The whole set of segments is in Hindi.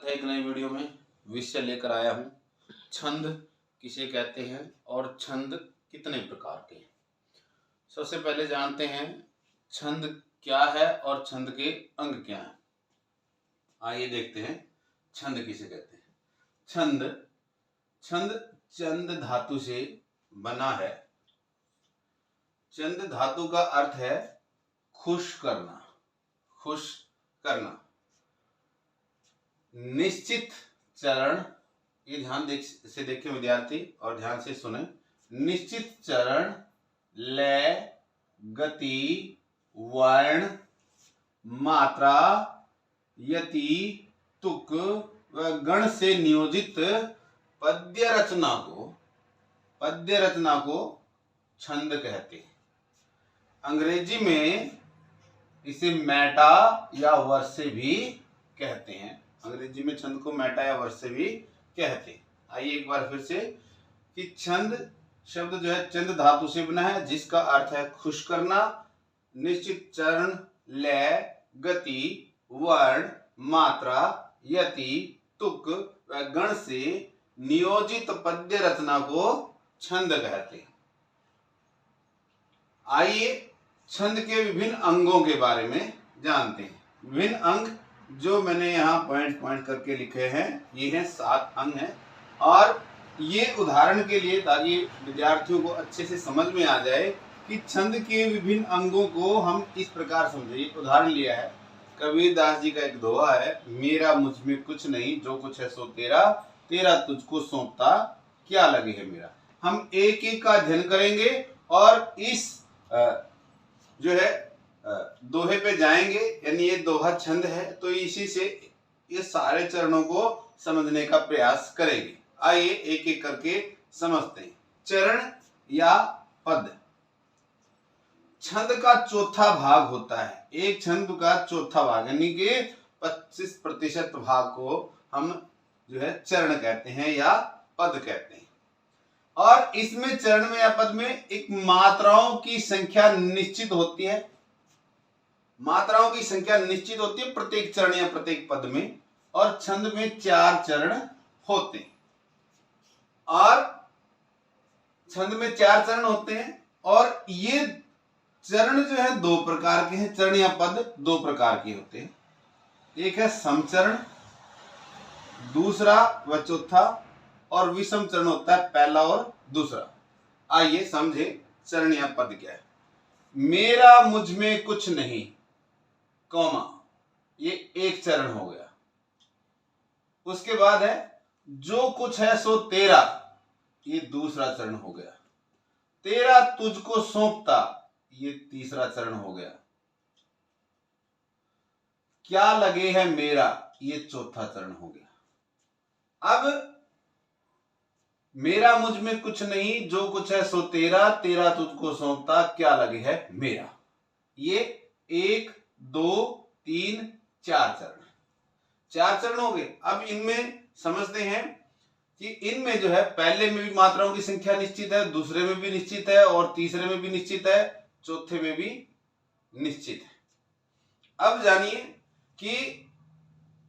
एक नई वीडियो में विषय लेकर आया हूँ। छंद किसे कहते हैं और छंद कितने प्रकार के हैं। सबसे पहले जानते हैं छंद क्या है और छंद के अंग क्या हैं। आइए देखते हैं छंद किसे कहते हैं। छंद चंद धातु से बना है। चंद धातु का अर्थ है खुश करना। निश्चित चरण, ये ध्यान से देखें विद्यार्थी और ध्यान से सुने। निश्चित चरण, लय, गति, वर्ण, मात्रा, यति, तुक व गण से नियोजित पद्य रचना को छंद कहते हैं। अंग्रेजी में इसे मेटा या वर्से भी कहते हैं। अंग्रेजी में छंद को मेटा या वर्से भी कहते हैं। आइए एक बार फिर से कि छंद शब्द जो है चंद धातु से बना है, जिसका अर्थ है खुश करना। निश्चित चरण, लय, गति, वर्ण, मात्रा, यति, तुक व गण से नियोजित पद्य रचना को छंद कहते हैं। आइए छंद के विभिन्न अंगों के बारे में जानते हैं। विभिन्न अंग जो मैंने यहाँ पॉइंट करके लिखे हैं, ये हैं 7 अंग हैं। और ये उदाहरण के लिए, ताकि विद्यार्थियों को अच्छे से समझ में आ जाए कि छंद के विभिन्न अंगों को हम इस प्रकार समझे। उदाहरण लिया है कबीरदास जी का एक दोहा है, मेरा मुझ में कुछ नहीं, जो कुछ है सो तेरा, तेरा तुझको सौंपता क्या लगे है मेरा। हम एक एक का अध्ययन करेंगे और इस जो है दोहे पे जाएंगे, यानी ये दोहा छंद है, तो इसी से ये सारे चरणों को समझने का प्रयास करेंगे। आइए एक एक करके समझते हैं। चरण या पद छंद का चौथा भाग होता है। एक छंद का चौथा भाग यानी कि 25% भाग को हम जो है चरण कहते हैं या पद कहते हैं। और इसमें चरण में या पद में एक मात्राओं की संख्या निश्चित होती है। मात्राओं की संख्या निश्चित होती है प्रत्येक चरण या प्रत्येक पद में। और छंद में 4 चरण होते हैं। और छंद में 4 चरण होते हैं। और ये चरण जो है 2 प्रकार के हैं। चरण या पद 2 प्रकार के होते हैं। एक है समचरण, दूसरा व चौथा, और विषम चरण होता है पहला और दूसरा। आइए समझे चरण या पद क्या है। मेरा मुझ में कुछ नहीं, कौमा, ये एक चरण हो गया। उसके बाद है जो कुछ है सो तेरा, ये दूसरा चरण हो गया। तेरा तुझको सौंपता, ये तीसरा चरण हो गया। क्या लगे है मेरा, ये चौथा चरण हो गया। अब मेरा मुझ में कुछ नहीं, जो कुछ है सो तेरा, तेरा तुझको सौंपता क्या लगे है मेरा, ये 1 2 3 4 चरण, 4 चरण हो गए। अब इनमें समझते हैं कि इनमें जो है पहले में भी मात्राओं की संख्या निश्चित है, दूसरे में भी निश्चित है, और तीसरे में भी निश्चित है, चौथे में भी निश्चित है। अब जानिए कि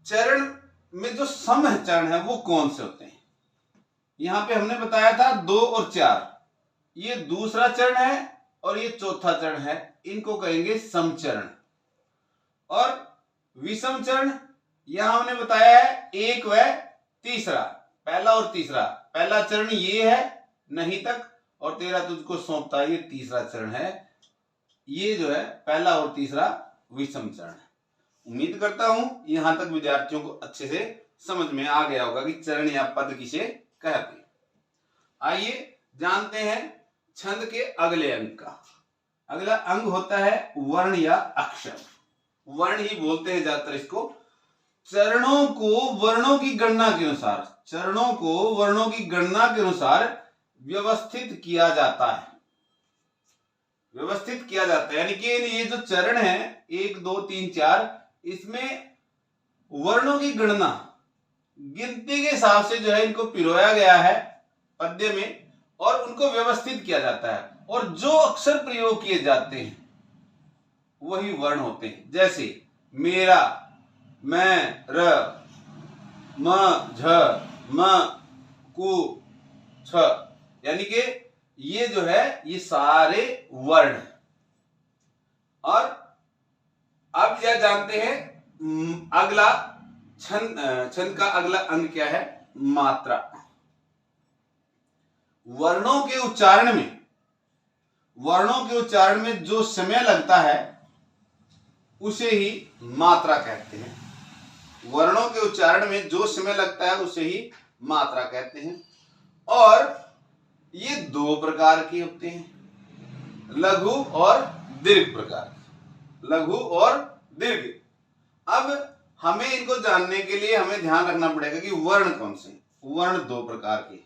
चरण में जो सम चरण है वो कौन से होते हैं। यहां पे हमने बताया था 2 और 4, ये दूसरा चरण है और ये चौथा चरण है, इनको कहेंगे समचरण। और विषम चरण यहां हमने बताया है 1 व तीसरा, पहला और तीसरा। पहला चरण ये है नहीं तक, और तेरा तुझको सौंपता, ये तीसरा चरण है। ये जो है पहला और तीसरा विषम चरण है। उम्मीद करता हूं यहां तक विद्यार्थियों को अच्छे से समझ में आ गया होगा कि चरण या पद किसे कहते हैं। आइए जानते हैं छंद के अगले अंग का। अगला अंग होता है वर्ण या अक्षर। वर्ण ही बोलते हैं ज्यादातर इसको। चरणों को वर्णों की गणना के अनुसार, चरणों को वर्णों की गणना के अनुसार व्यवस्थित किया जाता है। व्यवस्थित किया जाता है यानी कि ये जो चरण है 1 2 3 4, इसमें वर्णों की गणना गिनती के हिसाब से जो है इनको पिरोया गया है पद्य में, और उनको व्यवस्थित किया जाता है। और जो अक्षर प्रयोग किए जाते हैं वही वर्ण होते हैं। जैसे मेरा, मैं, र, म झ म कु छ, यानी कि ये जो है ये सारे वर्ण हैं। और अब यह जानते हैं अगला छंद का अगला अंग क्या है? मात्रा। वर्णों के उच्चारण में जो समय लगता है उसे ही मात्रा कहते हैं। वर्णों के उच्चारण में जो समय लगता है उसे ही मात्रा कहते हैं। और ये दो प्रकार के होते हैं, लघु और दीर्घ प्रकार। लघु और दीर्घ। अब हमें इनको जानने के लिए हमें ध्यान रखना पड़ेगा कि वर्ण कौन से। वर्ण दो प्रकार के,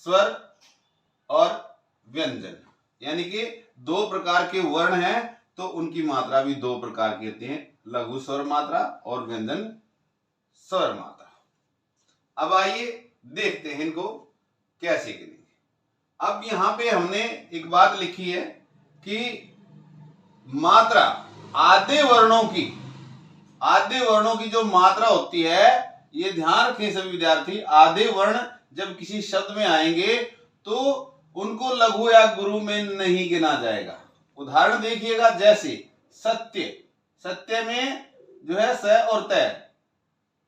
स्वर और व्यंजन, यानी कि दो प्रकार के वर्ण हैं तो उनकी मात्रा भी दो प्रकार की होती है, लघु स्वर मात्रा और व्यंजन स्वर मात्रा। अब आइए देखते हैं इनको कैसे गिनेंगे। अब यहां पे हमने एक बात लिखी है कि मात्रा आधे वर्णों की जो मात्रा होती है, ये ध्यान रखें सभी विद्यार्थी, आधे वर्ण जब किसी शब्द में आएंगे तो उनको लघु या गुरु में नहीं गिना जाएगा। उदाहरण देखिएगा, जैसे सत्य, सत्य में जो है स और तय,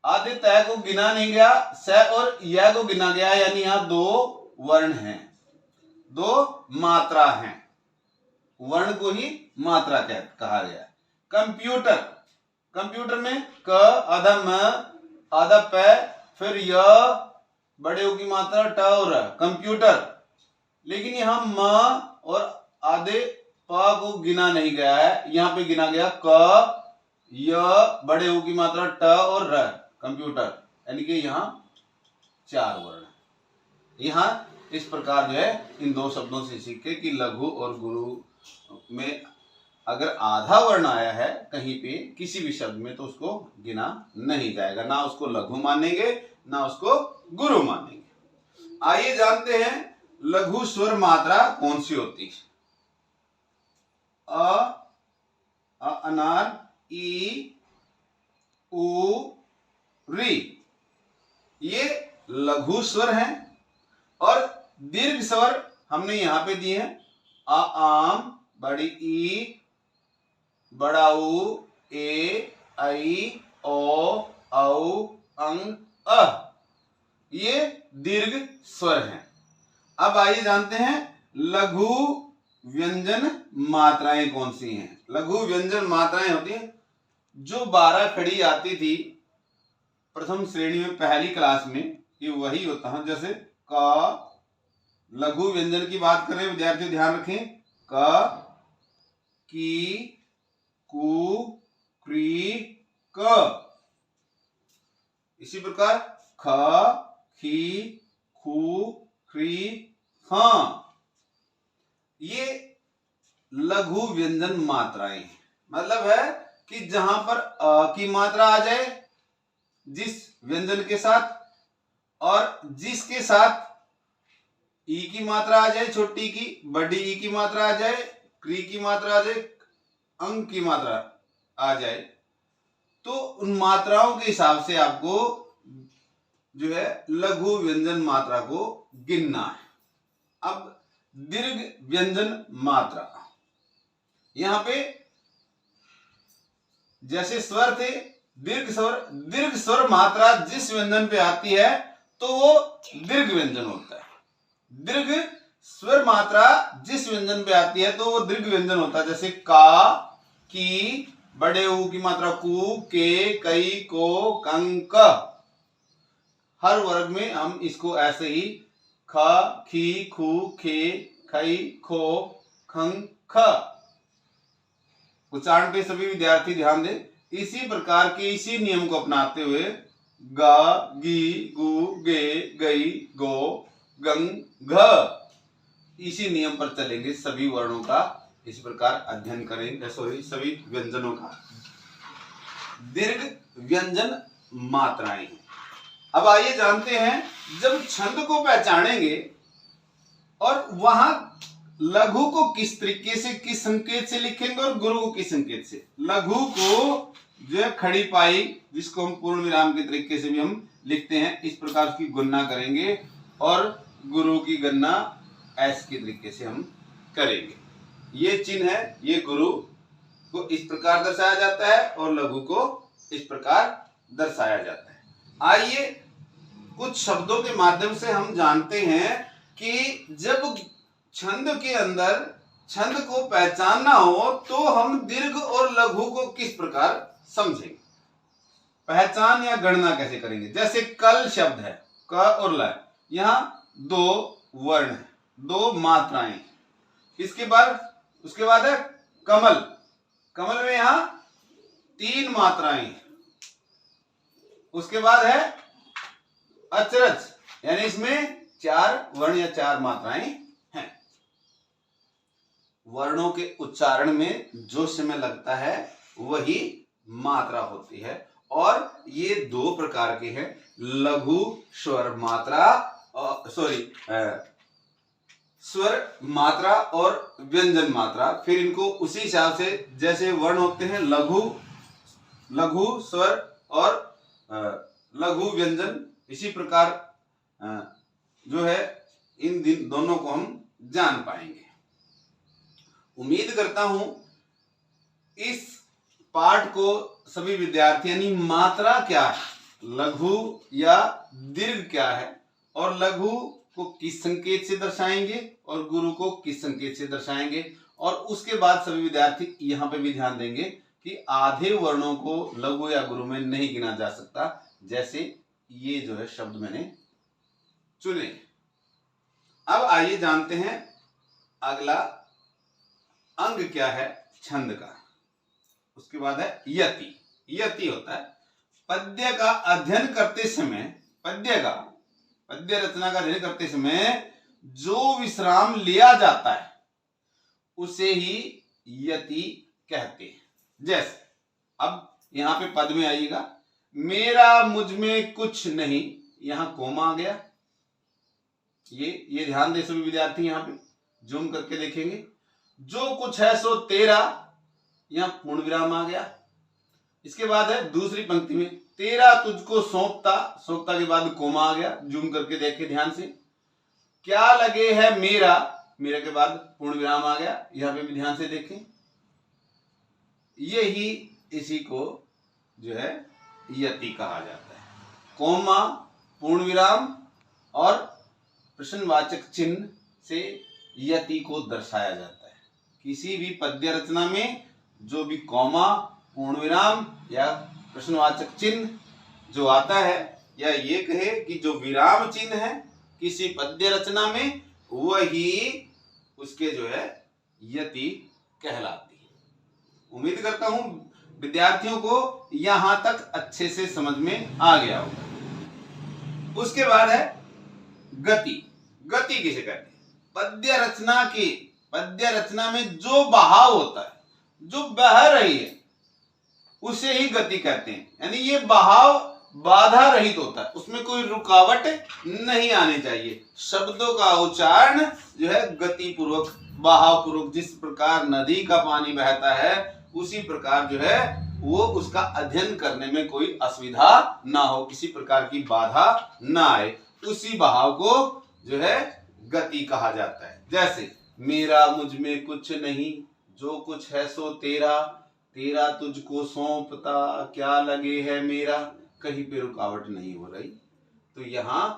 आधे तय को गिना नहीं गया, स और य को गिना गया, यानी यहां दो वर्ण हैं, दो मात्रा हैं, वर्ण को ही मात्रा कहा गया। कंप्यूटर, कंप्यूटर में क आधा म आधा प फिर य बड़े ओ की मात्रा ट और र, कंप्यूटर। लेकिन यहां म और आधे प को गिना नहीं गया है, यहां पे गिना गया क य बड़े ओ की मात्रा ट और र, कंप्यूटर, यानी कि यहां चार वर्ण। यहां इस प्रकार जो है इन दो शब्दों से सीखे कि लघु और गुरु में अगर आधा वर्ण आया है कहीं पे किसी भी शब्द में तो उसको गिना नहीं जाएगा, ना उसको लघु मानेंगे ना उसको गुरु मानेंगे। आइए जानते हैं लघु स्वर मात्रा कौन सी होती है। अनार, ई, उ, री, ये लघु स्वर हैं। और दीर्घ स्वर हमने यहां पे दिए हैं, आम, बड़ी ई, बड़ा उ, ए, आई, ओ, औ, अंग, अ, ये दीर्घ स्वर हैं। अब आइए जानते हैं लघु व्यंजन मात्राएं कौन सी हैं। लघु व्यंजन मात्राएं होती हैं जो 12 खड़ी आती थी प्रथम श्रेणी में पहली क्लास में, ये वही होता है। जैसे क, लघु व्यंजन की बात करें विद्यार्थी ध्यान रखें, क, की, कु, क्री, क। इसी प्रकार ख, खी, खू, क्री, ख, ये लघु व्यंजन मात्राएं। मतलब है कि जहां पर अ की मात्रा आ जाए जिस व्यंजन के साथ, और जिसके साथ ई की मात्रा आ जाए, छोटी की, बड़ी ई की मात्रा आ जाए, क्री की मात्रा आ जाए, अंग की मात्रा आ जाए, तो उन मात्राओं के हिसाब से आपको जो है लघु व्यंजन मात्रा को गिनना है। अब दीर्घ व्यंजन मात्रा, यहां पे जैसे स्वर थे दीर्घ स्वर मात्रा जिस व्यंजन पे आती है तो वो दीर्घ व्यंजन होता है। दीर्घ स्वर मात्रा जिस व्यंजन पे आती है तो वो दीर्घ व्यंजन होता है। जैसे का, की, बड़े ऊ की मात्रा कु, के, कई, को, कंग, क। हर वर्ग में हम इसको ऐसे ही ख, खी, खू, खे, खई, खो, खंग, ख। उच्चारण पे सभी विद्यार्थी ध्यान दें। इसी प्रकार के इसी नियम को अपनाते हुए गा, गी, गु, गे, गई, गो, गंग, घ, इसी नियम पर चलेंगे। सभी वर्णों का इस प्रकार अध्ययन करेंगे, सभी व्यंजनों का। दीर्घ व्यंजन मात्राएं। अब आइए जानते हैं जब छंद को पहचानेंगे और वहां लघु को किस तरीके से, किस संकेत से लिखेंगे और गुरु को किस संकेत से। लघु को जो है खड़ी पाई, जिसको हम पूर्ण विराम के तरीके से भी हम लिखते हैं, इस प्रकार उसकी गणना करेंगे और गुरु की गणना ऐस के तरीके से हम करेंगे। ये चिन्ह है, ये गुरु को इस प्रकार दर्शाया जाता है और लघु को इस प्रकार दर्शाया जाता है। आइए कुछ शब्दों के माध्यम से हम जानते हैं कि जब छंद के अंदर छंद को पहचानना हो तो हम दीर्घ और लघु को किस प्रकार समझेंगे, पहचान या गणना कैसे करेंगे। जैसे कल शब्द है, क और ल, यहाँ दो वर्ण है, दो मात्राएं। इसके बाद उसके बाद है कमल, कमल में यहां 3 मात्राएं हैं। उसके बाद है अचरज, यानी इसमें 4 वर्ण या 4 मात्राएं हैं। वर्णों के उच्चारण में जो समय लगता है वही मात्रा होती है और ये 2 प्रकार के हैं, लघु स्वर मात्रा, स्वर मात्रा और व्यंजन मात्रा। फिर इनको उसी हिसाब से जैसे वर्ण होते हैं लघु स्वर और लघु व्यंजन, इसी प्रकार जो है इन दोनों को हम जान पाएंगे। उम्मीद करता हूं इस पाठ को सभी विद्यार्थी, यानी मात्रा क्या है, लघु या दीर्घ क्या है और लघु को किस संकेत से दर्शाएंगे और गुरु को किस संकेत से दर्शाएंगे, और उसके बाद सभी विद्यार्थी यहाँ पे भी ध्यान देंगे कि आधे वर्णों को लघु या गुरु में नहीं गिना जा सकता, जैसे ये जो है शब्द मैंने चुने। अब आइए जानते हैं अगला अंग क्या है छंद का। उसके बाद है यति। यति होता है पद्य का अध्ययन करते समय, पद्य रचना का अध्ययन करते समय जो विश्राम लिया जाता है उसे ही यति कहते हैं। जैसे अब यहां पे पद में आइएगा, मेरा मुझ में कुछ नहीं, यहां कोमा आ गया, ये ध्यान दे सभी विद्यार्थी, यहां पे जूम करके देखेंगे। जो कुछ है सो तेरा, यहां पूर्ण विराम आ गया। इसके बाद है दूसरी पंक्ति में, तेरा तुझको सौंपता, सौंपता के बाद कोमा आ गया, जूम करके देखे ध्यान से। क्या लगे है मेरा, मेरा के बाद पूर्ण विराम आ गया, यहां पे भी ध्यान से देखें। यही इसी को जो है यति कहा जाता है। कोमा, पूर्ण विराम और प्रश्नवाचक चिन्ह से यति को दर्शाया जाता है। किसी भी पद्य रचना में जो भी कॉमा, पूर्ण विराम या प्रश्नवाचक चिन्ह जो आता है, या ये कहे कि जो विराम चिन्ह है किसी पद्य रचना में, वही उसके जो है यति कहलाती है। उम्मीद करता हूं विद्यार्थियों को यहां तक अच्छे से समझ में आ गया होगा। उसके बाद है गति। गति किसे कहते हैं? पद्य रचना में जो बहाव होता है, जो बह रही है, उसे ही गति कहते हैं। यानी ये बहाव बाधा रहित होता है, उसमें कोई रुकावट नहीं आनी चाहिए। शब्दों का उच्चारण जो है गति पूर्वक, बहाव पूर्वक, जिस प्रकार नदी का पानी बहता है उसी प्रकार जो है वो उसका अध्ययन करने में कोई असुविधा ना हो, किसी प्रकार की बाधा ना आए, उसी बहाव को जो है गति कहा जाता है। जैसे मेरा मुझ में कुछ नहीं, जो कुछ है सो तेरा, तेरा तुझको सौंपता, क्या लगे है मेरा, कहीं पे रुकावट नहीं हो रही। तो यहाँ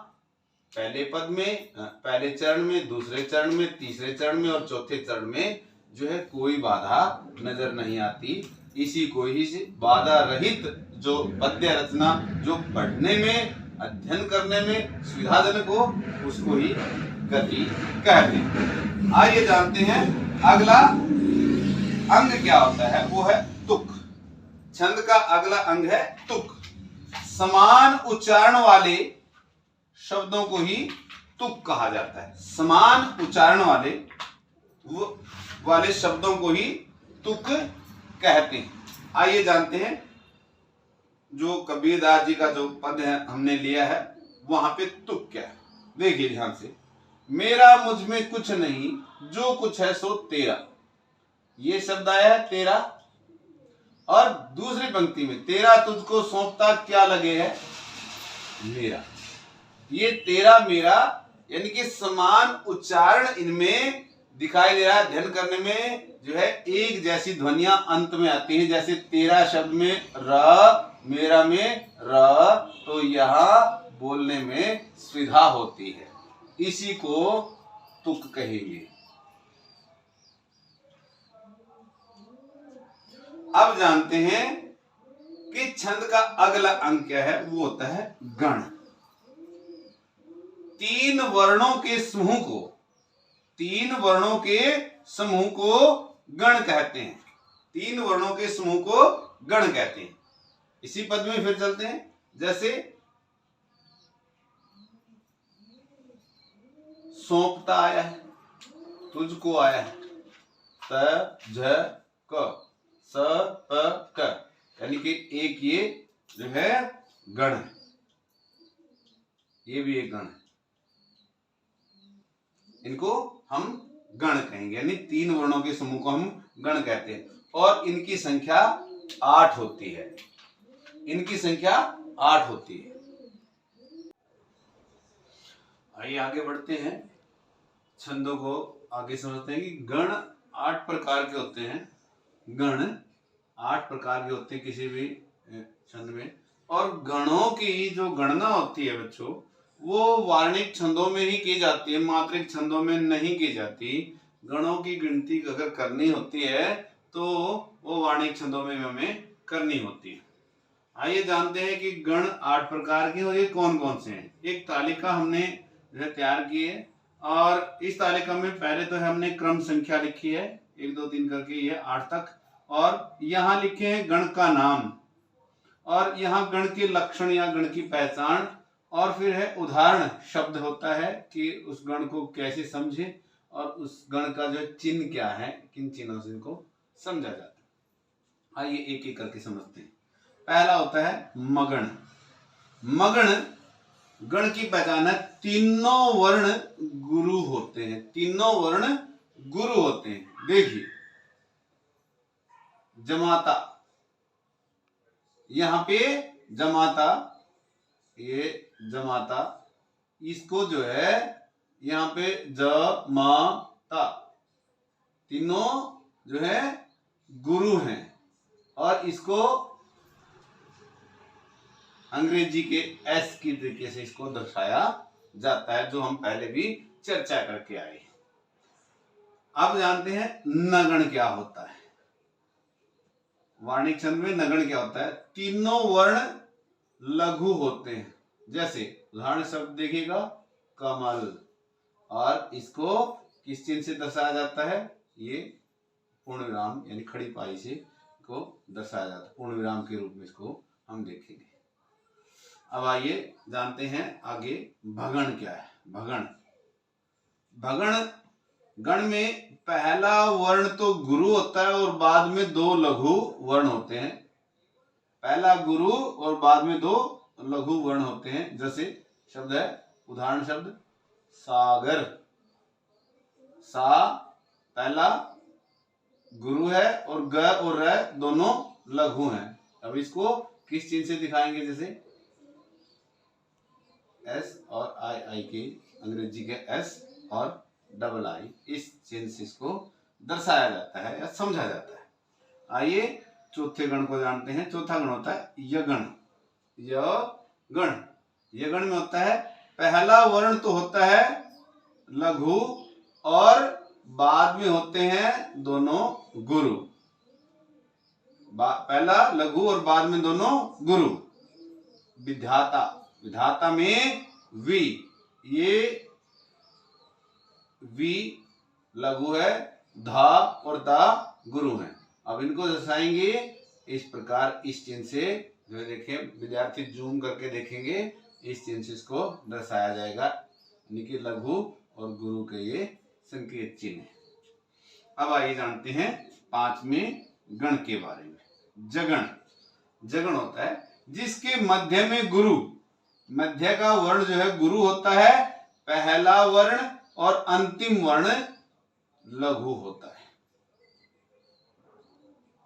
पहले पद में, पहले चरण में, दूसरे चरण में, तीसरे चरण में और चौथे चरण में जो है कोई बाधा नजर नहीं आती। इसी को ही बाधा रहित जो पद्य रचना, जो पढ़ने में, अध्ययन करने में सुविधाजनक हो, उसको ही गति कहते हैं। आइए जानते हैं अगला अंग क्या होता है, वो है तुक। छंद का अगला अंग है तुक। समान उच्चारण वाले शब्दों को ही तुक कहा जाता है। समान उच्चारण वाले शब्दों को ही तुक कहते हैं। आइए जानते हैं जो कबीरदास जी का जो पद है हमने लिया है, वहां पे तुक क्या है। देखिए ध्यान से, मेरा मुझ में कुछ नहीं, जो कुछ है सो तेरा, ये शब्द आया है तेरा, और दूसरी पंक्ति में तेरा तुझको सौंपता क्या लगे है मेरा। ये तेरा मेरा यानी कि समान उच्चारण इनमें दिखाई दे रहा है। अध्ययन करने में जो है एक जैसी ध्वनियां अंत में आती हैं। जैसे तेरा शब्द में र, मेरा में र, तो यहां बोलने में सुविधा होती है। इसी को तुक कहेंगे। अब जानते हैं कि छंद का अगला अंग क्या है। वो होता है गण। तीन वर्णों के समूह को गण कहते हैं। तीन वर्णों के समूह को गण कहते हैं। इसी पद में फिर चलते हैं। जैसे सौंपता आया है, तुझको आया है, त झ क स प क, यानी कि एक ये जो है गण है, ये भी एक गण है। इनको हम गण कहेंगे, यानी तीन वर्णों के समूह को हम गण कहते हैं। और इनकी संख्या 8 होती है। इनकी संख्या 8 होती है। आइए आगे बढ़ते हैं, छंदों को आगे समझते हैं कि गण 8 प्रकार के होते हैं। गण 8 प्रकार के होते हैं किसी भी छंद में। और गणों की जो गणना होती है बच्चों, वो वार्णिक छंदों में ही की जाती है, मात्रिक छंदों में नहीं की जाती। गणों की गिनती अगर करनी होती है तो वो वार्णिक छंदों में हमें करनी होती है। आइए जानते हैं कि गण 8 प्रकार के और ये कौन कौन से हैं। एक तालिका हमने तैयार की है और इस तालिका में पहले तो हमने क्रम संख्या लिखी है 1 2 3 करके ये 8 तक, और यहाँ लिखे हैं गण का नाम, और यहाँ गण के लक्षण या गण की पहचान, और फिर है उदाहरण शब्द होता है कि उस गण को कैसे समझे और उस गण का जो चिन्ह क्या है, किन चिन्हों से इनको समझा जाता है। आइए एक एक करके समझते हैं। पहला होता है मगण। मगण गण की पहचान है, तीनों वर्ण गुरु होते हैं। तीनों वर्ण गुरु होते हैं। देखिए जमाता, यहां पे जमाता, ये जमाता, इसको जो है यहां पे जमाता, तीनों जो है गुरु हैं। और इसको अंग्रेजी के एस की तरीके से इसको दर्शाया जाता है, जो हम पहले भी चर्चा करके आए। अब जानते हैं नगण क्या होता है। वार्णिक छंद में नगण क्या होता है। तीनों वर्ण लघु होते हैं। जैसे उदाहरण शब्द देखिएगा कमल, और इसको किस चिन्ह से दर्शाया जाता है, ये पूर्ण विराम यानी खड़ी पाई से को दर्शाया जाता है। पूर्ण विराम के रूप में इसको हम देखेंगे। अब आइए जानते हैं आगे भगण क्या है। भगण, भगण गण में पहला वर्ण तो गुरु होता है और बाद में 2 लघु वर्ण होते हैं। पहला गुरु और बाद में 2 लघु वर्ण होते हैं। जैसे शब्द है, उदाहरण शब्द सागर, सा पहला गुरु है और ग और र दोनों लघु हैं। अब इसको किस चिन्ह से दिखाएंगे, जैसे एस और आई के, अंग्रेजी के एस और डबल आई, इस चिन्ह से इसको दर्शाया जाता है या समझा जाता है। आइए चौथे गण को जानते हैं। चौथा गण होता है यगण। यगण, यगण में होता है पहला वर्ण तो होता है लघु और बाद में होते हैं दोनों गुरु। पहला लघु और बाद में दोनों गुरु। विधाता, विधाता में वी, ये वी लघु है, धा और दा गुरु है। अब इनको दर्शाएंगे इस प्रकार, इस चिन्ह से, जो देखें विद्यार्थी जूम करके देखेंगे, इस चिन्ह से इसको दर्शाया जाएगा, यानी कि लघु और गुरु के ये संकेत चिन्ह है। अब आइए जानते हैं 5वें गण के बारे में। जगण, जगण होता है जिसके मध्य में गुरु, मध्य का वर्ण जो है गुरु होता है, पहला वर्ण और अंतिम वर्ण लघु होता है।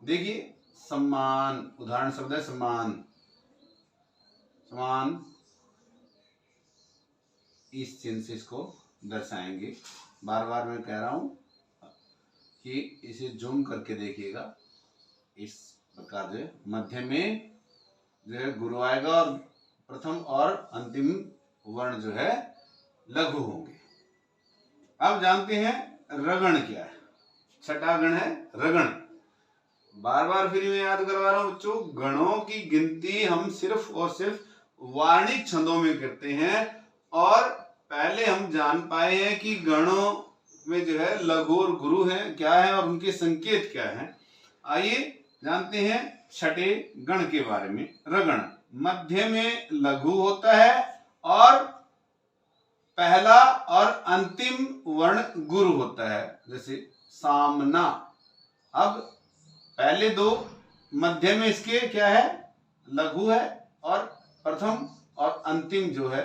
देखिए सम्मान, उदाहरण शब्द है सम्मान, समान, इस चिन्ह से इसको दर्शाएंगे। बार बार मैं कह रहा हूं कि इसे जूम करके देखिएगा। इस प्रकार जो मध्य में जो है गुरु आएगा और प्रथम और अंतिम वर्ण जो है लघु होंगे। अब जानते हैं रगण क्या है। छठा गण है रगण। बार बार फिर मैं याद करवा रहा हूं बच्चों, गणों की गिनती हम सिर्फ और सिर्फ वार्णिक छंदों में करते हैं और पहले हम जान पाए हैं कि गणों में जो है लघु और गुरु है क्या है और उनके संकेत क्या है। आइए जानते हैं छठे गण के बारे में। रगण मध्य में लघु होता है और पहला और अंतिम वर्ण गुरु होता है, जैसे सामना। अब पहले दो मध्य में इसके क्या है, लघु है और प्रथम और अंतिम जो है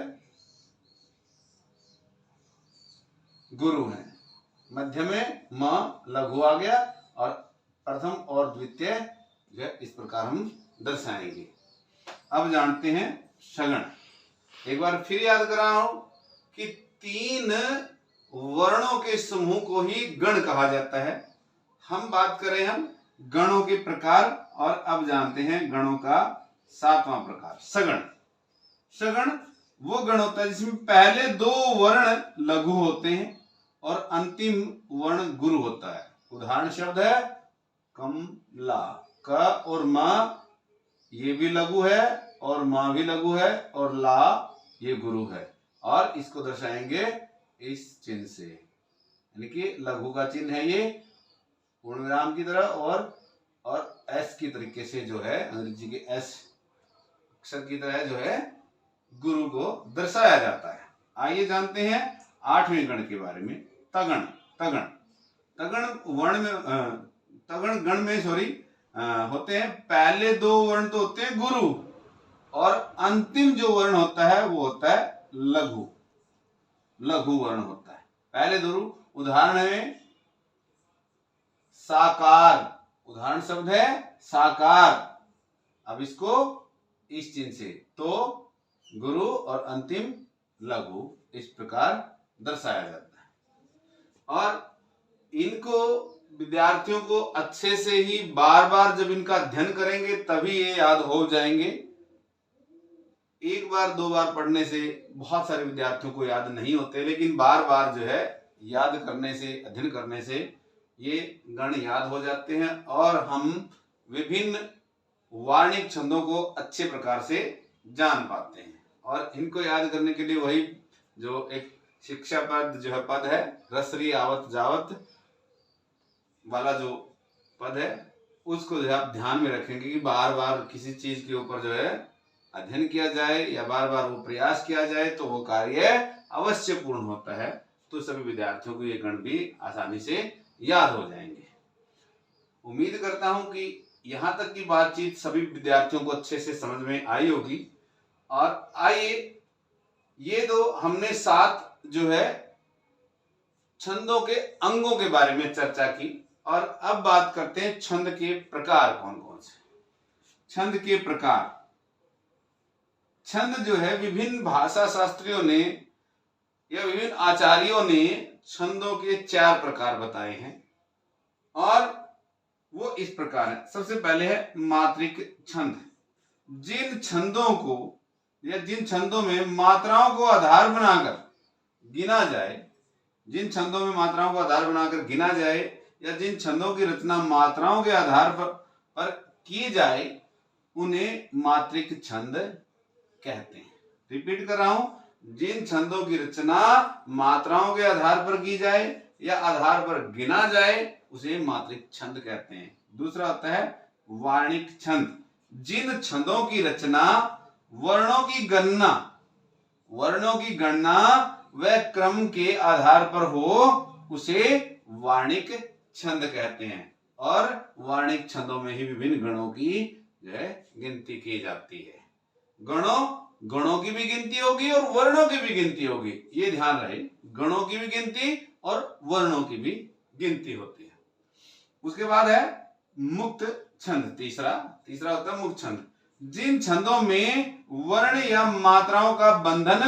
गुरु है। मध्य में म लघु आ गया और प्रथम और द्वितीय जो है इस प्रकार हम दर्शाएंगे। अब जानते हैं सगण। एक बार फिर याद कर रहा हूं कि 3 वर्णों के समूह को ही गण कहा जाता है। हम बात करें हम गणों के प्रकार और अब जानते हैं गणों का 7वां प्रकार सगण। सगण वो गण होता है जिसमें पहले 2 वर्ण लघु होते हैं और अंतिम वर्ण गुरु होता है। उदाहरण शब्द है कमला। क और मा ये भी लघु है और मा भी लघु है और ला ये गुरु है और इसको दर्शाएंगे इस चिन्ह से, यानी कि लघु का चिन्ह है ये पूर्ण विराम की तरह और एस की तरीके से जो है अंग्रेजी के एस अक्षर की तरह जो है गुरु को दर्शाया जाता है। आइए जानते हैं 8वें गण के बारे में। तगण। तगण तगण वर्ण में तगण गण में होते हैं पहले 2 वर्ण तो होते हैं गुरु और अंतिम जो वर्ण होता है वो होता है लघु। लघु वर्ण होता है पहले 2। उदाहरण है साकार। उदाहरण शब्द है साकार। अब इसको इस चिन्ह से तो गुरु और अंतिम लघु इस प्रकार दर्शाया जाता है और इनको विद्यार्थियों को अच्छे से ही बार बार जब इनका अध्ययन करेंगे तभी ये याद हो जाएंगे। एक बार 2 बार पढ़ने से बहुत सारे विद्यार्थियों को याद नहीं होते, लेकिन बार बार जो है याद करने से अध्ययन करने से ये गण याद हो जाते हैं और हम विभिन्न वार्णिक छंदों को अच्छे प्रकार से जान पाते हैं। और इनको याद करने के लिए वही जो एक शिक्षा पद जो है पद है रसरी आवत जावत वाला जो पद है उसको जो है आप ध्यान में रखेंगे कि बार बार किसी चीज के ऊपर जो है अध्ययन किया जाए या बार बार वो प्रयास किया जाए तो वो कार्य अवश्य पूर्ण होता है। तो सभी विद्यार्थियों को ये गण भी आसानी से याद हो जाएंगे। उम्मीद करता हूं कि यहाँ तक की बातचीत सभी विद्यार्थियों को अच्छे से समझ में आई होगी। और आइए ये तो हमने 7 जो है छंदों के अंगों के बारे में चर्चा की और अब बात करते हैं छंद के प्रकार कौन कौन से। छंद के प्रकार। छंद जो है विभिन्न भाषा शास्त्रियों ने या विभिन्न आचार्यों ने छंदों के 4 प्रकार बताए हैं और वो इस प्रकार है। सबसे पहले है मात्रिक छंद। जिन छंदों को या जिन छंदों में मात्राओं को आधार बनाकर गिना जाए, जिन छंदों में मात्राओं को आधार बनाकर गिना जाए या जिन छंदों की रचना मात्राओं के आधार पर की जाए उन्हें मात्रिक छंद कहते हैं। रिपीट कर रहा हूं, जिन छंदों की रचना मात्राओं के आधार पर की जाए या आधार पर गिना जाए उसे मात्रिक छंद कहते हैं। दूसरा होता है वार्णिक छंद। जिन छंदों की रचना वर्णों की गणना व क्रम के आधार पर हो उसे वार्णिक छंद कहते हैं। और वार्णिक छंदों में ही विभिन्न गणों की जो है गिनती की जाती है। गणों की भी गिनती होगी और वर्णों की भी गिनती होगी, ये ध्यान रहे। गणों की भी गिनती और वर्णों की भी गिनती होती है। उसके बाद है मुक्त छंद। तीसरा होता है मुक्त छंद, जिन छंदों में वर्ण या मात्राओं का बंधन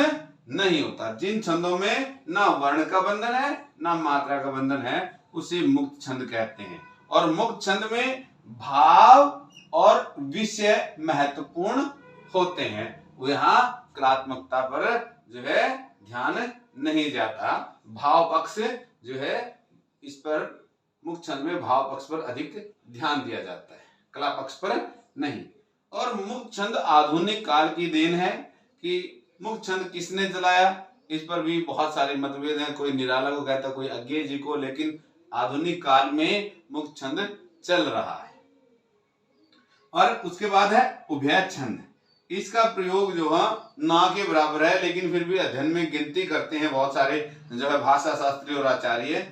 नहीं होता। जिन छंदों में ना वर्ण का बंधन है ना मात्रा का बंधन है उसे मुक्त छंद कहते हैं। और मुक्त छंद में भाव और विषय महत्वपूर्ण होते हैं। यहाँ कलात्मकता पर जो है ध्यान नहीं जाता। भाव पक्ष जो है इस पर मुक्त छंद में भाव पक्ष पर अधिक ध्यान दिया जाता है, कला पक्ष पर नहीं। और मुक्त छंद आधुनिक काल की देन है कि मुक्त छंद किसने चलाया, इस पर भी बहुत सारे मतभेद हैं। कोई निराला को कहता, कोई अज्ञेय जी को, लेकिन आधुनिक काल में मुक्त छंद चल रहा है। और उसके बाद है उभय छंद। इसका प्रयोग जो है ना के बराबर है, लेकिन फिर भी अध्ययन में गिनती करते हैं बहुत सारे जो है भाषा शास्त्री और आचार्य।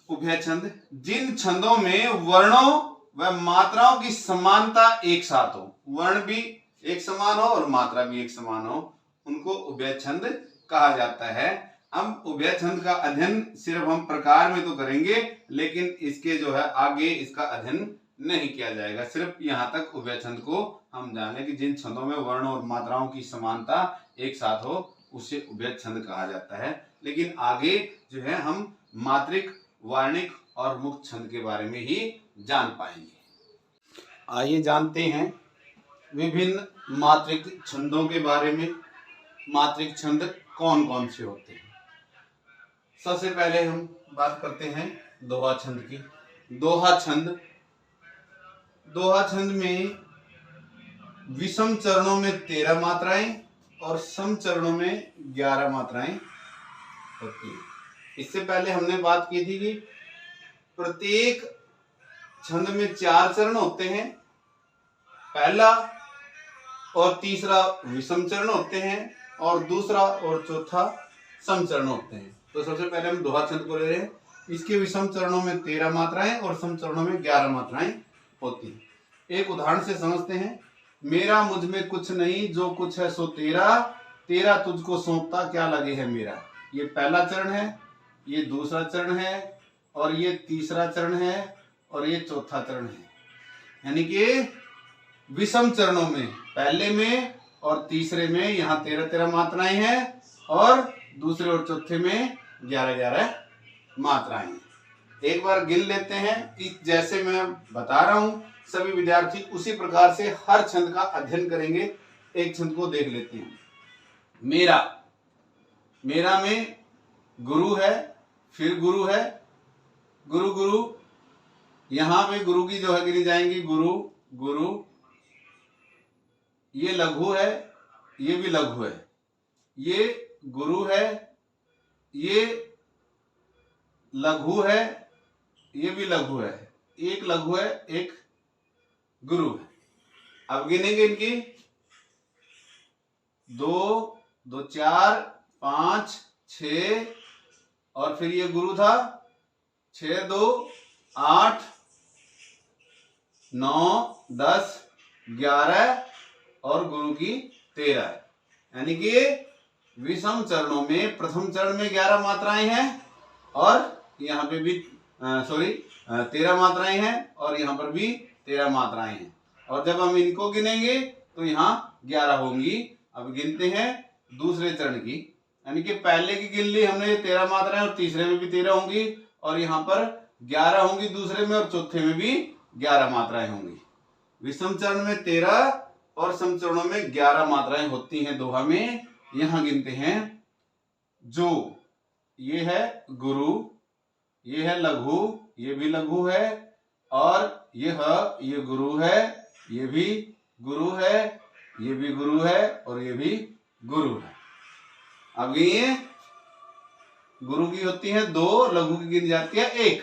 उभय छंद, जिन छंदों में वर्णों व मात्राओं की समानता एक साथ हो, वर्ण भी एक समान हो और मात्रा भी एक समान हो, उनको उभय छंद कहा जाता है। हम उभय छंद का अध्ययन सिर्फ हम प्रकार में तो करेंगे, लेकिन इसके जो है आगे इसका अध्ययन नहीं किया जाएगा। सिर्फ यहाँ तक उभय छंद को हम जाने कि जिन छंदों में वर्ण और मात्राओं की समानता एक साथ हो उसे उभय छंद कहा जाता है। लेकिन आगे जो है हम मात्रिक, वार्णिक और मुक्त छंद के बारे में ही जान पाएंगे। आइए जानते हैं विभिन्न मात्रिक छंदों के बारे में। मात्रिक छंद कौन कौन से होते हैं? सबसे पहले हम बात करते हैं दोहा छंद की। दोहा छंद, दोहा छंद में विषम चरणों में 13 मात्राएं और सम चरणों में 11 मात्राएं होती हैं। इससे पहले हमने बात की थी कि प्रत्येक छंद में 4 चरण होते हैं। पहला और तीसरा विषम चरण होते हैं और दूसरा और चौथा सम चरण होते हैं। तो सबसे पहले हम दोहा छंद को ले रहे हैं। इसके विषम चरणों में 13 मात्राएं और सम चरणों में 11 मात्राएं होती हैं। एक उदाहरण से समझते हैं। मेरा मुझ में कुछ नहीं, जो कुछ है सो तेरा, तेरा तुझको सौंपता क्या लगे है मेरा। ये पहला चरण है, ये दूसरा चरण है, और ये तीसरा चरण है, और ये चौथा चरण है। यानी कि विषम चरणों में पहले में और तीसरे में यहाँ 13-13 मात्राएं हैं और दूसरे और चौथे में 11-11 मात्राएं हैं। एक बार गिन लेते हैं। जैसे मैं बता रहा हूं सभी विद्यार्थी उसी प्रकार से हर छंद का अध्ययन करेंगे। एक छंद को देख लेते हैं। मेरा, मेरा में गुरु है, फिर गुरु है, गुरु गुरु, यहां पे गुरु की जो है गिनी जाएंगी गुरु गुरु, ये लघु है, ये भी लघु है, ये गुरु है, ये लघु है, ये भी लघु है, एक लघु है, एक गुरु है। अब गिनेंगे इनकी 2 2 4 5 6 और फिर ये गुरु था 6 2 8 9 10 11 और गुरु की 13। यानी कि विषम चरणों में प्रथम चरण में 11 मात्राएं हैं और यहाँ पे भी 13 मात्राएं हैं और यहाँ पर भी 13 मात्राएं हैं। और जब हम इनको गिनेंगे तो यहाँ 11 होंगी। अब गिनते हैं दूसरे चरण की, यानी कि पहले की गिन ली हमने 13 मात्राएं और तीसरे में भी 13 होंगी और यहाँ पर 11 होंगी दूसरे में और चौथे में भी 11 मात्राएं होंगी। विषम चरण में 13 और सम चरणों में 11 मात्राएं होती हैं दोहा में। यहाँ गिनते हैं। जो, ये है गुरु, ये है लघु, ये भी लघु है, और ये गुरु है, ये भी गुरु है, ये भी गुरु है और ये भी गुरु है। अब ये गुरु की होती है 2, लघु की गिनी जाती है 1,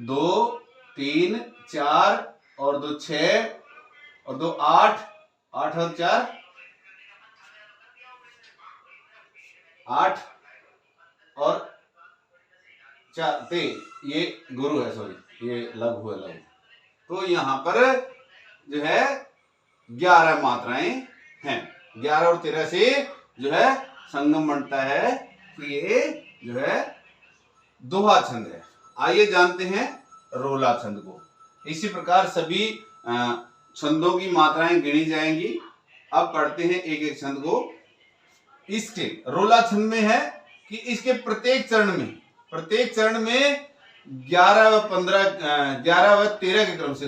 2 3 4 और 2 6 और 2 8, 8 और 4 8 और 4 3, ये गुरु है, ये लघु है, लघु। तो यहाँ पर जो है 11 मात्राएं हैं। 11 और 13 से जो है संगम बनता है कि ये जो है दोहा छंद है। आइए जानते हैं रोला छंद को। इसी प्रकार सभी छंदों की मात्राएं गिनी जाएंगी। अब पढ़ते हैं एक एक छंद को। इसके रोला छंद में है कि इसके प्रत्येक चरण में 11 व 13 के क्रम से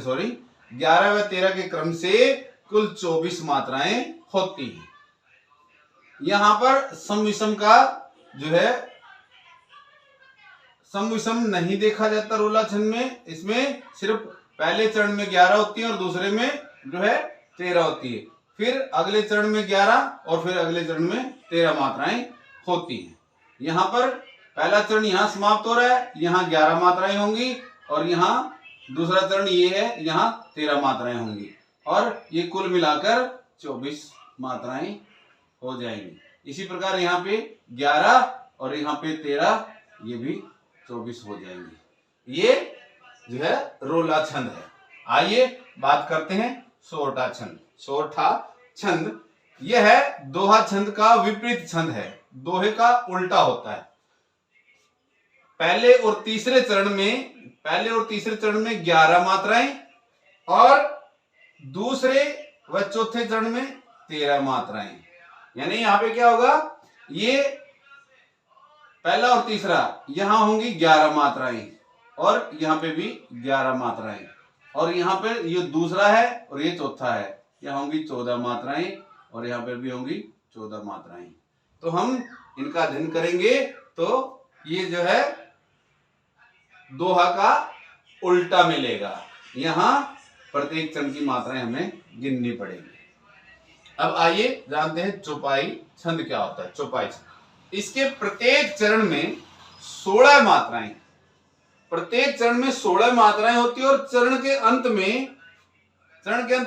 11 व 13 के क्रम से कुल 24 मात्राएं होती हैं। यहां पर सम विषम का जो है सम विषम नहीं देखा जाता रोला छंद में। इसमें सिर्फ पहले चरण में 11 होती है और दूसरे में जो है 13 होती है। फिर अगले चरण में 11 और फिर अगले चरण में 13 मात्राएं होती हैं। यहाँ पर पहला चरण यहाँ समाप्त हो रहा है, यहाँ 11 मात्राएं होंगी और यहाँ दूसरा चरण ये है, यहाँ 13 मात्राएं होंगी और ये कुल मिलाकर 24 मात्राएं हो जाएंगी। इसी प्रकार यहाँ पे 11 और यहाँ पे 13, ये भी 24 हो जाएंगे। ये जो है रोला छंद है। आइए बात करते हैं सोरठा छंद। सोरठा छंद यह है दोहा छंद का विपरीत छंद है। दोहे का उल्टा होता है। पहले और तीसरे चरण में 11 मात्राएं और दूसरे व चौथे चरण में 13 मात्राएं। यानी यहां पे क्या होगा, ये पहला और तीसरा यहां होंगी 11 मात्राएं और यहां पे भी 11 मात्राएं और यहां पे ये दूसरा है और ये चौथा है, यहां होंगी 14 मात्राएं और यहां पे भी होंगी 14 मात्राएं। तो हम इनका अध्ययन करेंगे तो ये जो है दोहा का उल्टा मिलेगा। यहां प्रत्येक चरण की मात्राएं हमें गिननी पड़ेगी। अब आइए जानते हैं चौपाई छंद क्या होता है। चौपाई छंद, इसके प्रत्येक चरण में 16 मात्राएं, प्रत्येक चरण में 16 मात्राएं होती है और चरण के अंत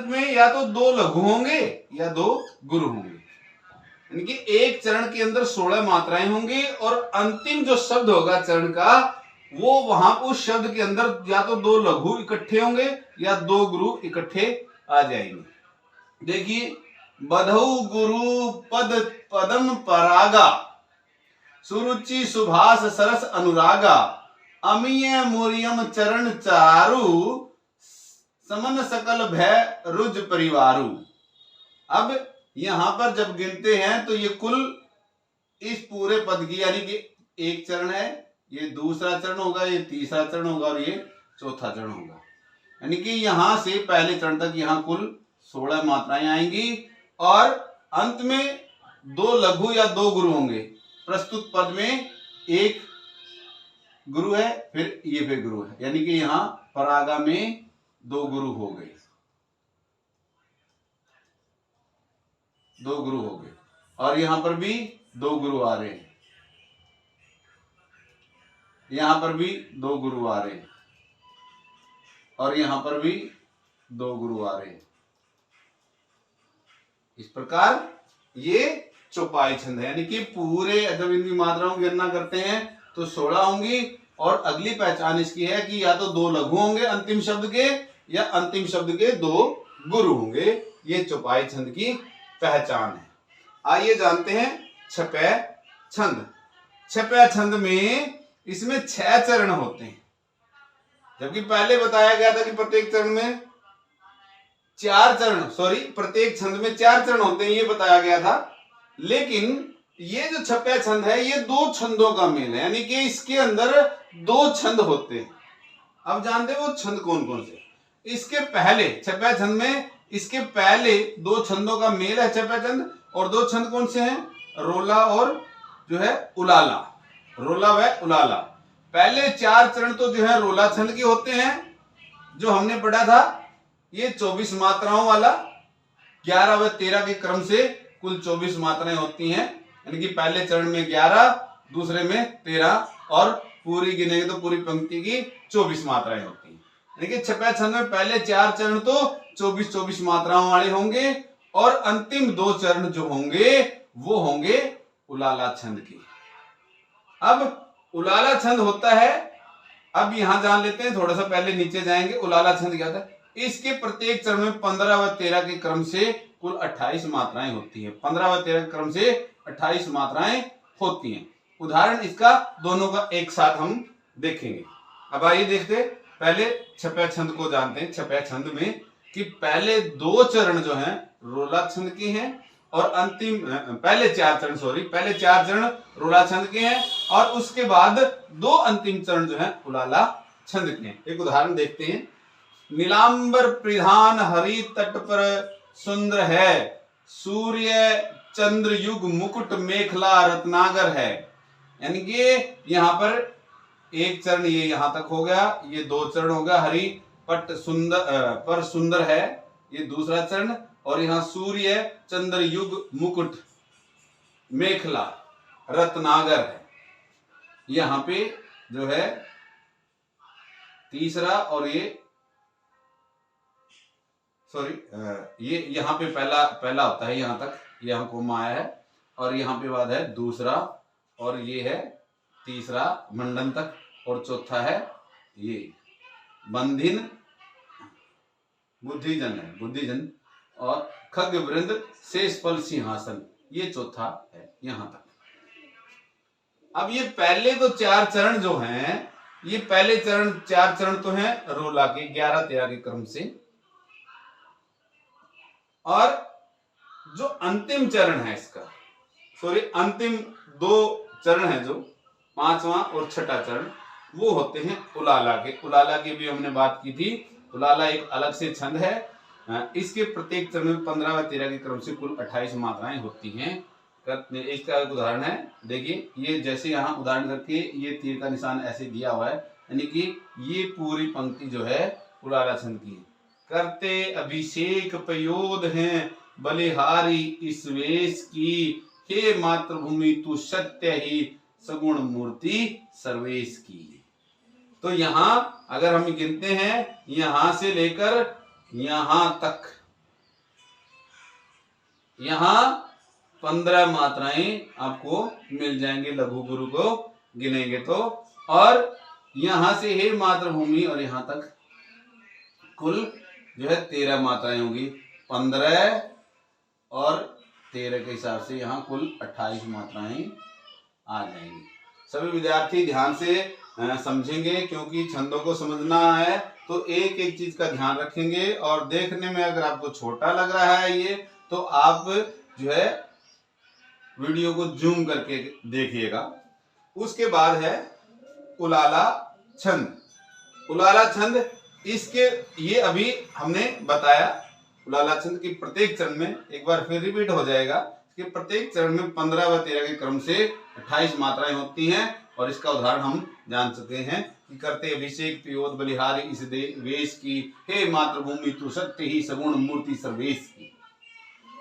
में या तो 2 लघु होंगे या 2 गुरु होंगे। यानी कि एक चरण के अंदर 16 मात्राएं होंगी और अंतिम जो शब्द होगा चरण का, वो वहां उस शब्द के अंदर या तो 2 लघु इकट्ठे होंगे या 2 गुरु इकट्ठे आ जाएंगे। देखिए, बधऊ गुरु पद पदम परागा, सुरुचि सुभाष सरस अनुरागा, अमीय मुरियम चरण चारु, समन सकल भय रुज परिवारु। अब यहां पर जब गिनते हैं तो ये कुल इस पूरे पद की, यानी कि एक चरण है, ये दूसरा चरण होगा, ये तीसरा चरण होगा और ये चौथा चरण होगा। यानी कि यहां से पहले चरण तक यहां कुल 16 मात्राएं आएंगी और अंत में 2 लघु या 2 गुरु होंगे। प्रस्तुत पद में 1 गुरु है, फिर ये फिर गुरु है, यानी कि यहां परागा में 2 गुरु हो गए, 2 गुरु हो गए और यहां पर भी 2 गुरु आ रहे हैं, यहां पर भी 2 गुरु आ रहे हैं और यहां पर भी 2 गुरु आ रहे हैं। इस प्रकार ये चौपाई छंद है। यानी कि पूरे जब इनकी मात्राओं की गणना करते हैं तो 16 होंगी और अगली पहचान इसकी है कि या तो 2 लघु होंगे अंतिम शब्द के या अंतिम शब्द के 2 गुरु होंगे। ये चौपाई छंद की पहचान है। आइए जानते हैं छपै छंद। छपै छंद में इसमें 6 चरण होते हैं, जबकि पहले बताया गया था कि प्रत्येक चरण में 4 चरण, प्रत्येक छंद में 4 चरण होते हैं, ये बताया गया था। लेकिन ये जो छपै छंद है ये 2 छंदों का मेल है, यानी कि इसके अंदर 2 छंद होते हैं। अब जानते हैं वो छंद कौन कौन से। इसके पहले छपै छंद में इसके पहले 2 छंदों का मेल है छपै छंद, और 2 छंद कौन से हैं, रोला और जो है उलाला, रोला व उलाला। पहले 4 चरण तो जो है रोला छंद के होते हैं, जो हमने पढ़ा था ये 24 मात्राओं वाला। 11 व 13 के क्रम से कुल 24 मात्राएं होती हैं, यानी कि पहले चरण में 11, दूसरे में 13 और पूरी गिनेंगे तो पूरी पंक्ति की 24 मात्राएं होती हैं। यानी कि छपै छंद में पहले 4 चरण तो 24 मात्राओं वाले होंगे और अंतिम 2 चरण जो होंगे वो होंगे उलाला छंद के। अब उलाला छंद होता है, अब यहां जान लेते हैं, थोड़ा सा पहले नीचे जाएंगे। उलाला छंद क्या था, इसके प्रत्येक चरण में 15 व 13 के क्रम से कुल 28 मात्राएं होती है। 15 व 13 के क्रम से 28 मात्राएं होती हैं। उदाहरण इसका दोनों का एक साथ हम देखेंगे। अब आइए देखते, पहले छपया छंद को जानते हैं। छपया छंद में कि पहले 2 चरण जो हैं रोला छंद के हैं और अंतिम पहले 4 चरण रोला छंद के हैं और उसके बाद 2 अंतिम चरण जो हैं उलाला छंद के हैं। एक उदाहरण देखते हैं। नीलांबर प्रधान हरि तट पर सुंदर है, सूर्य चंद्र युग मुकुट मेखला रत्नागर है। यानी कि यहाँ पर एक चरण ये यहां तक हो गया, ये 2 चरण हो गया। हरि पट सुंदर पर सुंदर है, ये दूसरा चरण। और यहाँ सूर्य चंद्र युग मुकुट मेखला रत्नागर है, यहाँ पे जो है तीसरा। और ये ये यहाँ पे पहला होता है, यहाँ तक यहाँ कोमा आया है और यहाँ पे बाद है दूसरा और ये है तीसरा मंडन तक और चौथा है ये बंधिन बुद्धिजन है, बुद्धिजन और खग वृंद शेष पल सिंहासन, ये चौथा है यहां तक। अब ये पहले तो 4 चरण जो हैं, ये पहले 4 चरण तो हैं रोला के 11-13 के क्रम से। और जो अंतिम चरण है इसका, अंतिम 2 चरण है जो 5वां और 6ठा चरण, वो होते हैं उलाला के। उलाला की भी हमने बात की थी। उलाला एक अलग से छंद है। इसके प्रत्येक चरण में 15 व 13 के क्रम से कुल 28 मात्राएं होती हैं। इसका एक उदाहरण है, देखिए ये जैसे यहाँ उदाहरण करके ये तीर का निशान ऐसे दिया हुआ है, यानी कि ये पूरी पंक्ति जो है उलाला छंद की। करते अभिषेक पयोध हैं बलिहारी इस वेश की, हे मातृभूमि तू सत्य ही सगुण मूर्ति सर्वेश की। तो यहाँ अगर हम गिनते हैं यहां से लेकर यहां तक, यहां 15 मात्राएं आपको मिल जाएंगे लघु गुरु को गिनेंगे तो। और यहां से हे मातृभूमि और यहां तक कुल जो है 13 मात्राएं होंगी। 15 और 13 के हिसाब से यहाँ कुल 28 मात्राएं आ जाएंगी। सभी विद्यार्थी ध्यान से समझेंगे, क्योंकि छंदों को समझना है तो एक एक चीज का ध्यान रखेंगे। और देखने में अगर आपको छोटा लग रहा है ये, तो आप जो है वीडियो को जूम करके देखिएगा। उसके बाद है उलाला छंद। उलाला छंद इसके ये अभी हमने बताया, उलाला छंद की प्रत्येक चरण में एक बार फिर रिपीट हो जाएगा कि प्रत्येक चरण में 15 व 13 के क्रम से 28 मात्राएं होती हैं। और इसका उदाहरण हम जान चुके हैं कि करते अभिषेक पियोद बलिहारी इस वेश की, हे मातृभूमि तू सत्य ही सगुण मूर्ति सर्वेश की।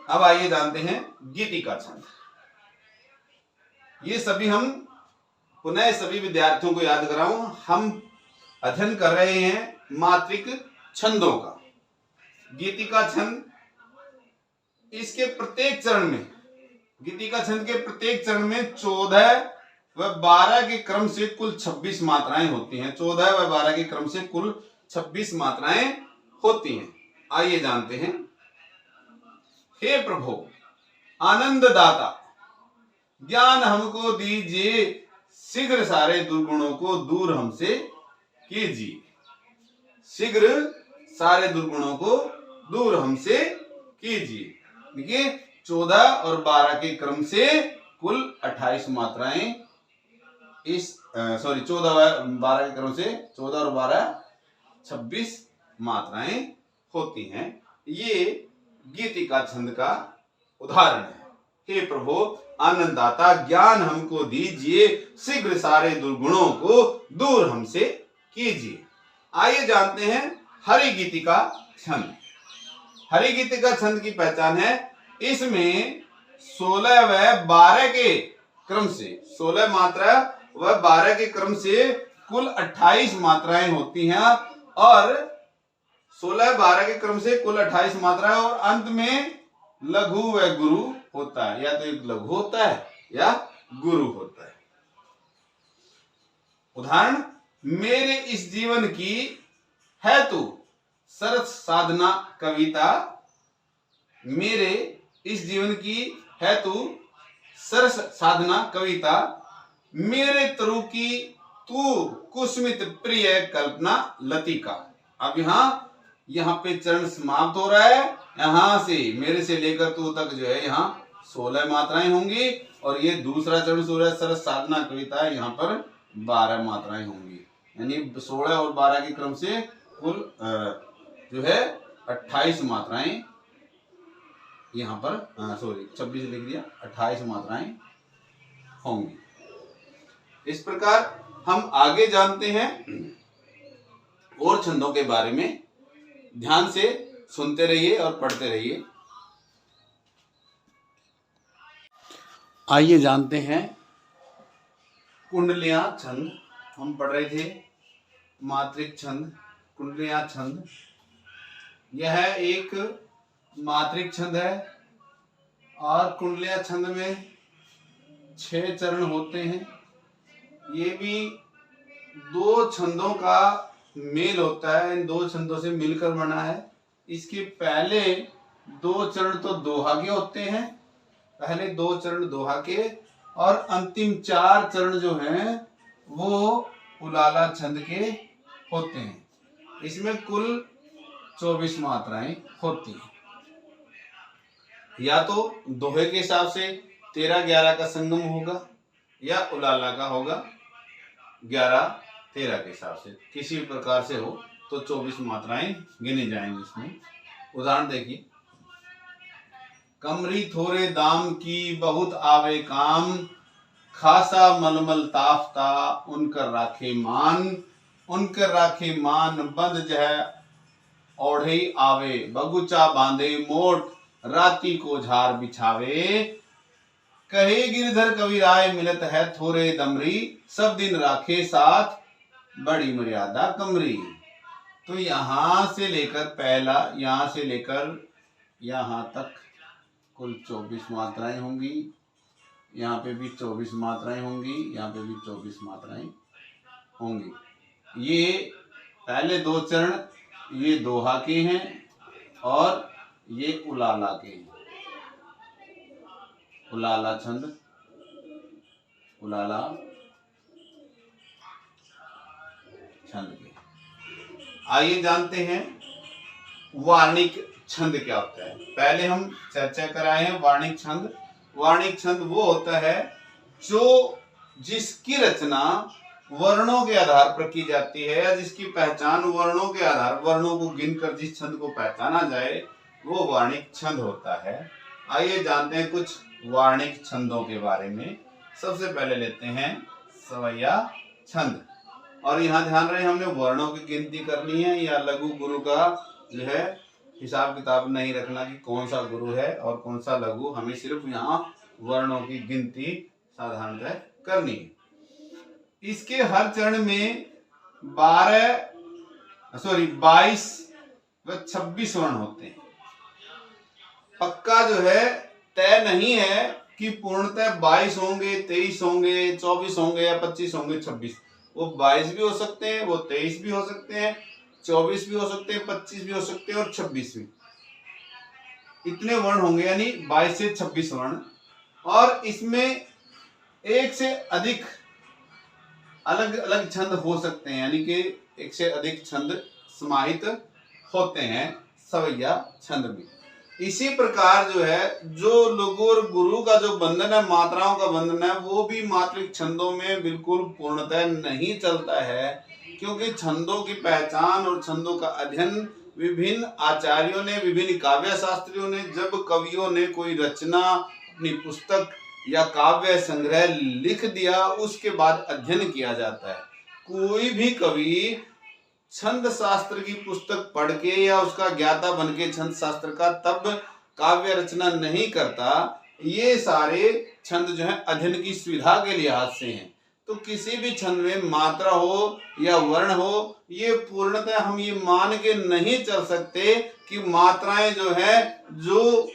अब आइए जानते हैं गीतिका छंद। ये सभी हम पुनः सभी विद्यार्थियों को याद कराऊं, हम अध्ययन कर रहे हैं मात्रिक छंदों का। गीतिका छंद इसके प्रत्येक चरण में, गीतिका छंद के प्रत्येक चरण में 14 व 12 के क्रम से कुल 26 मात्राएं होती हैं। 14 व 12 के क्रम से कुल 26 मात्राएं होती हैं। आइए जानते हैं। हे प्रभु आनंद दाता ज्ञान हमको दीजिए, शीघ्र सारे दुर्गुणों को दूर हमसे कीजिए। शीघ्र सारे दुर्गुणों को दूर हमसे कीजिए। देखिए 14 और 12 के क्रम से कुल 28 मात्राएं इस 14 व 12 के क्रम से 14 और 12 26 मात्राएं होती हैं। ये गीतिका छंद का उदाहरण है। हे प्रभु आनंददाता ज्ञान हमको दीजिए, शीघ्र सारे दुर्गुणों को दूर हमसे कीजिए। आइए जानते हैं हरि गीतिका छंद। हरि गीतिका छंद की पहचान है, इसमें 16 व 12 के क्रम से 16 मात्रा व 12 के क्रम से कुल 28 मात्राएं होती हैं। और 16-12 के क्रम से कुल 28 मात्राएं और अंत में लघु व गुरु होता है, या तो एक लघु होता है या गुरु होता है। उदाहरण, मेरे इस जीवन की है तू सरस साधना कविता, मेरे इस जीवन की है तू सरस साधना कविता, मेरे तरु की तू कुसुमित प्रिय कल्पना लतिका। अब यहाँ पे चरण समाप्त हो रहा है। यहाँ से मेरे से लेकर तू तक जो है यहाँ 16 मात्राएं होंगी, और ये दूसरा चरण सूर्य सरस साधना कविता है, यहाँ पर 12 मात्राएं होंगी। यानी 16 और 12 के क्रम से कुल जो है 28 मात्राएं यहाँ पर 26 लिख दिया, 28 मात्राएं होंगी। इस प्रकार हम आगे जानते हैं और छंदों के बारे में। ध्यान से सुनते रहिए और पढ़ते रहिए। आइए जानते हैं कुंडलियां छंद। हम पढ़ रहे थे मात्रिक छंद, कुंडलियां छंद। यह एक मात्रिक छंद है और कुंडलियां छंद में 6 चरण होते हैं। ये भी 2 छंदों का मेल होता है, इन 2 छंदों से मिलकर बना है। इसके पहले 2 चरण तो दोहा के होते हैं, पहले 2 चरण दोहा के, और अंतिम 4 चरण जो हैं वो उलाला छंद के होते हैं। इसमें कुल 24 मात्राएं होती हैं। या तो दोहे के हिसाब से 13-11 का संगम होगा, या उलाला का होगा 11-13 के हिसाब से, किसी भी प्रकार से हो तो 24 मात्राएं गिने जाएंगे इसमें। उदाहरण देखिए, कमरी थोरे दाम की बहुत आवे काम, खासा मलमल ताफता उनकर राखे मान, उनकर राखे मान बंद जह ओढ़े आवे, बगुचा बांधे मोट राती को झार बिछावे, कहे गिरधर कवि राय मिलत है थोरे दमरी, सब दिन राखे साथ बड़ी मर्यादा कमरी। तो यहाँ से लेकर पहला, यहाँ से लेकर यहाँ तक कुल 24 मात्राएं होंगी। यहाँ पे भी 24 मात्राएं होंगी, यहाँ पे भी 24 मात्राएं होंगी। ये पहले 2 चरण ये दोहा के हैं और ये उलाला के हैं। उलाला छंद, उलाला छंद के। आइए जानते हैं वार्णिक छंद क्या होता है। पहले हम चर्चा कराए हैं वार्णिक छंद। वार्णिक छंद वो होता है जो जिसकी रचना वर्णों के आधार पर की जाती है, या जिसकी पहचान वर्णों के आधार, वर्णों को गिनकर जिस छंद को पहचाना जाए वो वार्णिक छंद होता है। आइए जानते हैं कुछ वार्णिक छंदों के बारे में। सबसे पहले लेते हैं सवैया छंद। और यहाँ ध्यान रहे, हमने वर्णों की गिनती करनी है, या लघु गुरु का जो है हिसाब किताब नहीं रखना कि कौन सा गुरु है और कौन सा लघु। हमें सिर्फ यहाँ वर्णों की गिनती साधारणतः करनी है। इसके हर चरण में 22 व 26 वर्ण होते हैं। पक्का जो है तय नहीं है कि पूर्णतः 22 होंगे, 23 होंगे, 24 होंगे या 25 होंगे, 26। वो 22 भी हो सकते हैं, वो 23 भी हो सकते हैं, 24 भी हो सकते हैं, 25 भी हो सकते हैं और 26 भी। इतने वर्ण होंगे, यानी 22 से 26 वर्ण। और इसमें एक से अधिक अलग अलग छंद हो सकते हैं, यानी कि एक से अधिक छंद समाहित होते हैं सवैया छंद में। इसी प्रकार जो है, जो लघु और गुरु का जो बंधन है, मात्राओं का बंधन है, वो भी मात्रिक छंदों में बिल्कुल पूर्णतः नहीं चलता है, क्योंकि छंदों की पहचान और छंदों का अध्ययन विभिन्न आचार्यों ने, विभिन्न काव्य शास्त्रियों ने, जब कवियों ने कोई रचना, अपनी पुस्तक या काव्य संग्रह लिख दिया, उसके बाद अध्ययन किया जाता है। कोई भी कवि छंद शास्त्र की पुस्तक पढ़ के या उसका ज्ञाता बन के छंद शास्त्र का तब काव्य रचना नहीं करता। ये सारे छंद जो है अध्ययन की सुविधा के लिहाज से हैं। तो किसी भी छंद में मात्रा हो या वर्ण हो, ये पूर्णतः हम ये मान के नहीं चल सकते कि मात्राएं जो है, जो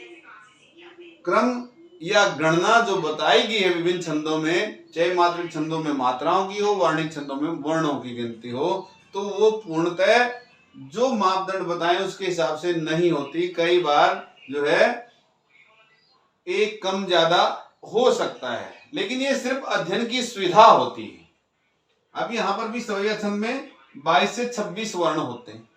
क्रम या गणना जो बताई गई है विभिन्न छंदों में, चाहे मात्रिक छंदों में मात्राओं की हो, वार्णिक छंदों में वर्णों की गिनती हो, तो वो पूर्णतः जो मापदंड बताएं उसके हिसाब से नहीं होती। कई बार जो है एक कम ज्यादा हो सकता है, लेकिन ये सिर्फ अध्ययन की सुविधा होती है। अब यहाँ पर भी सवैया छंद में 22 से 26 वर्ण होते हैं,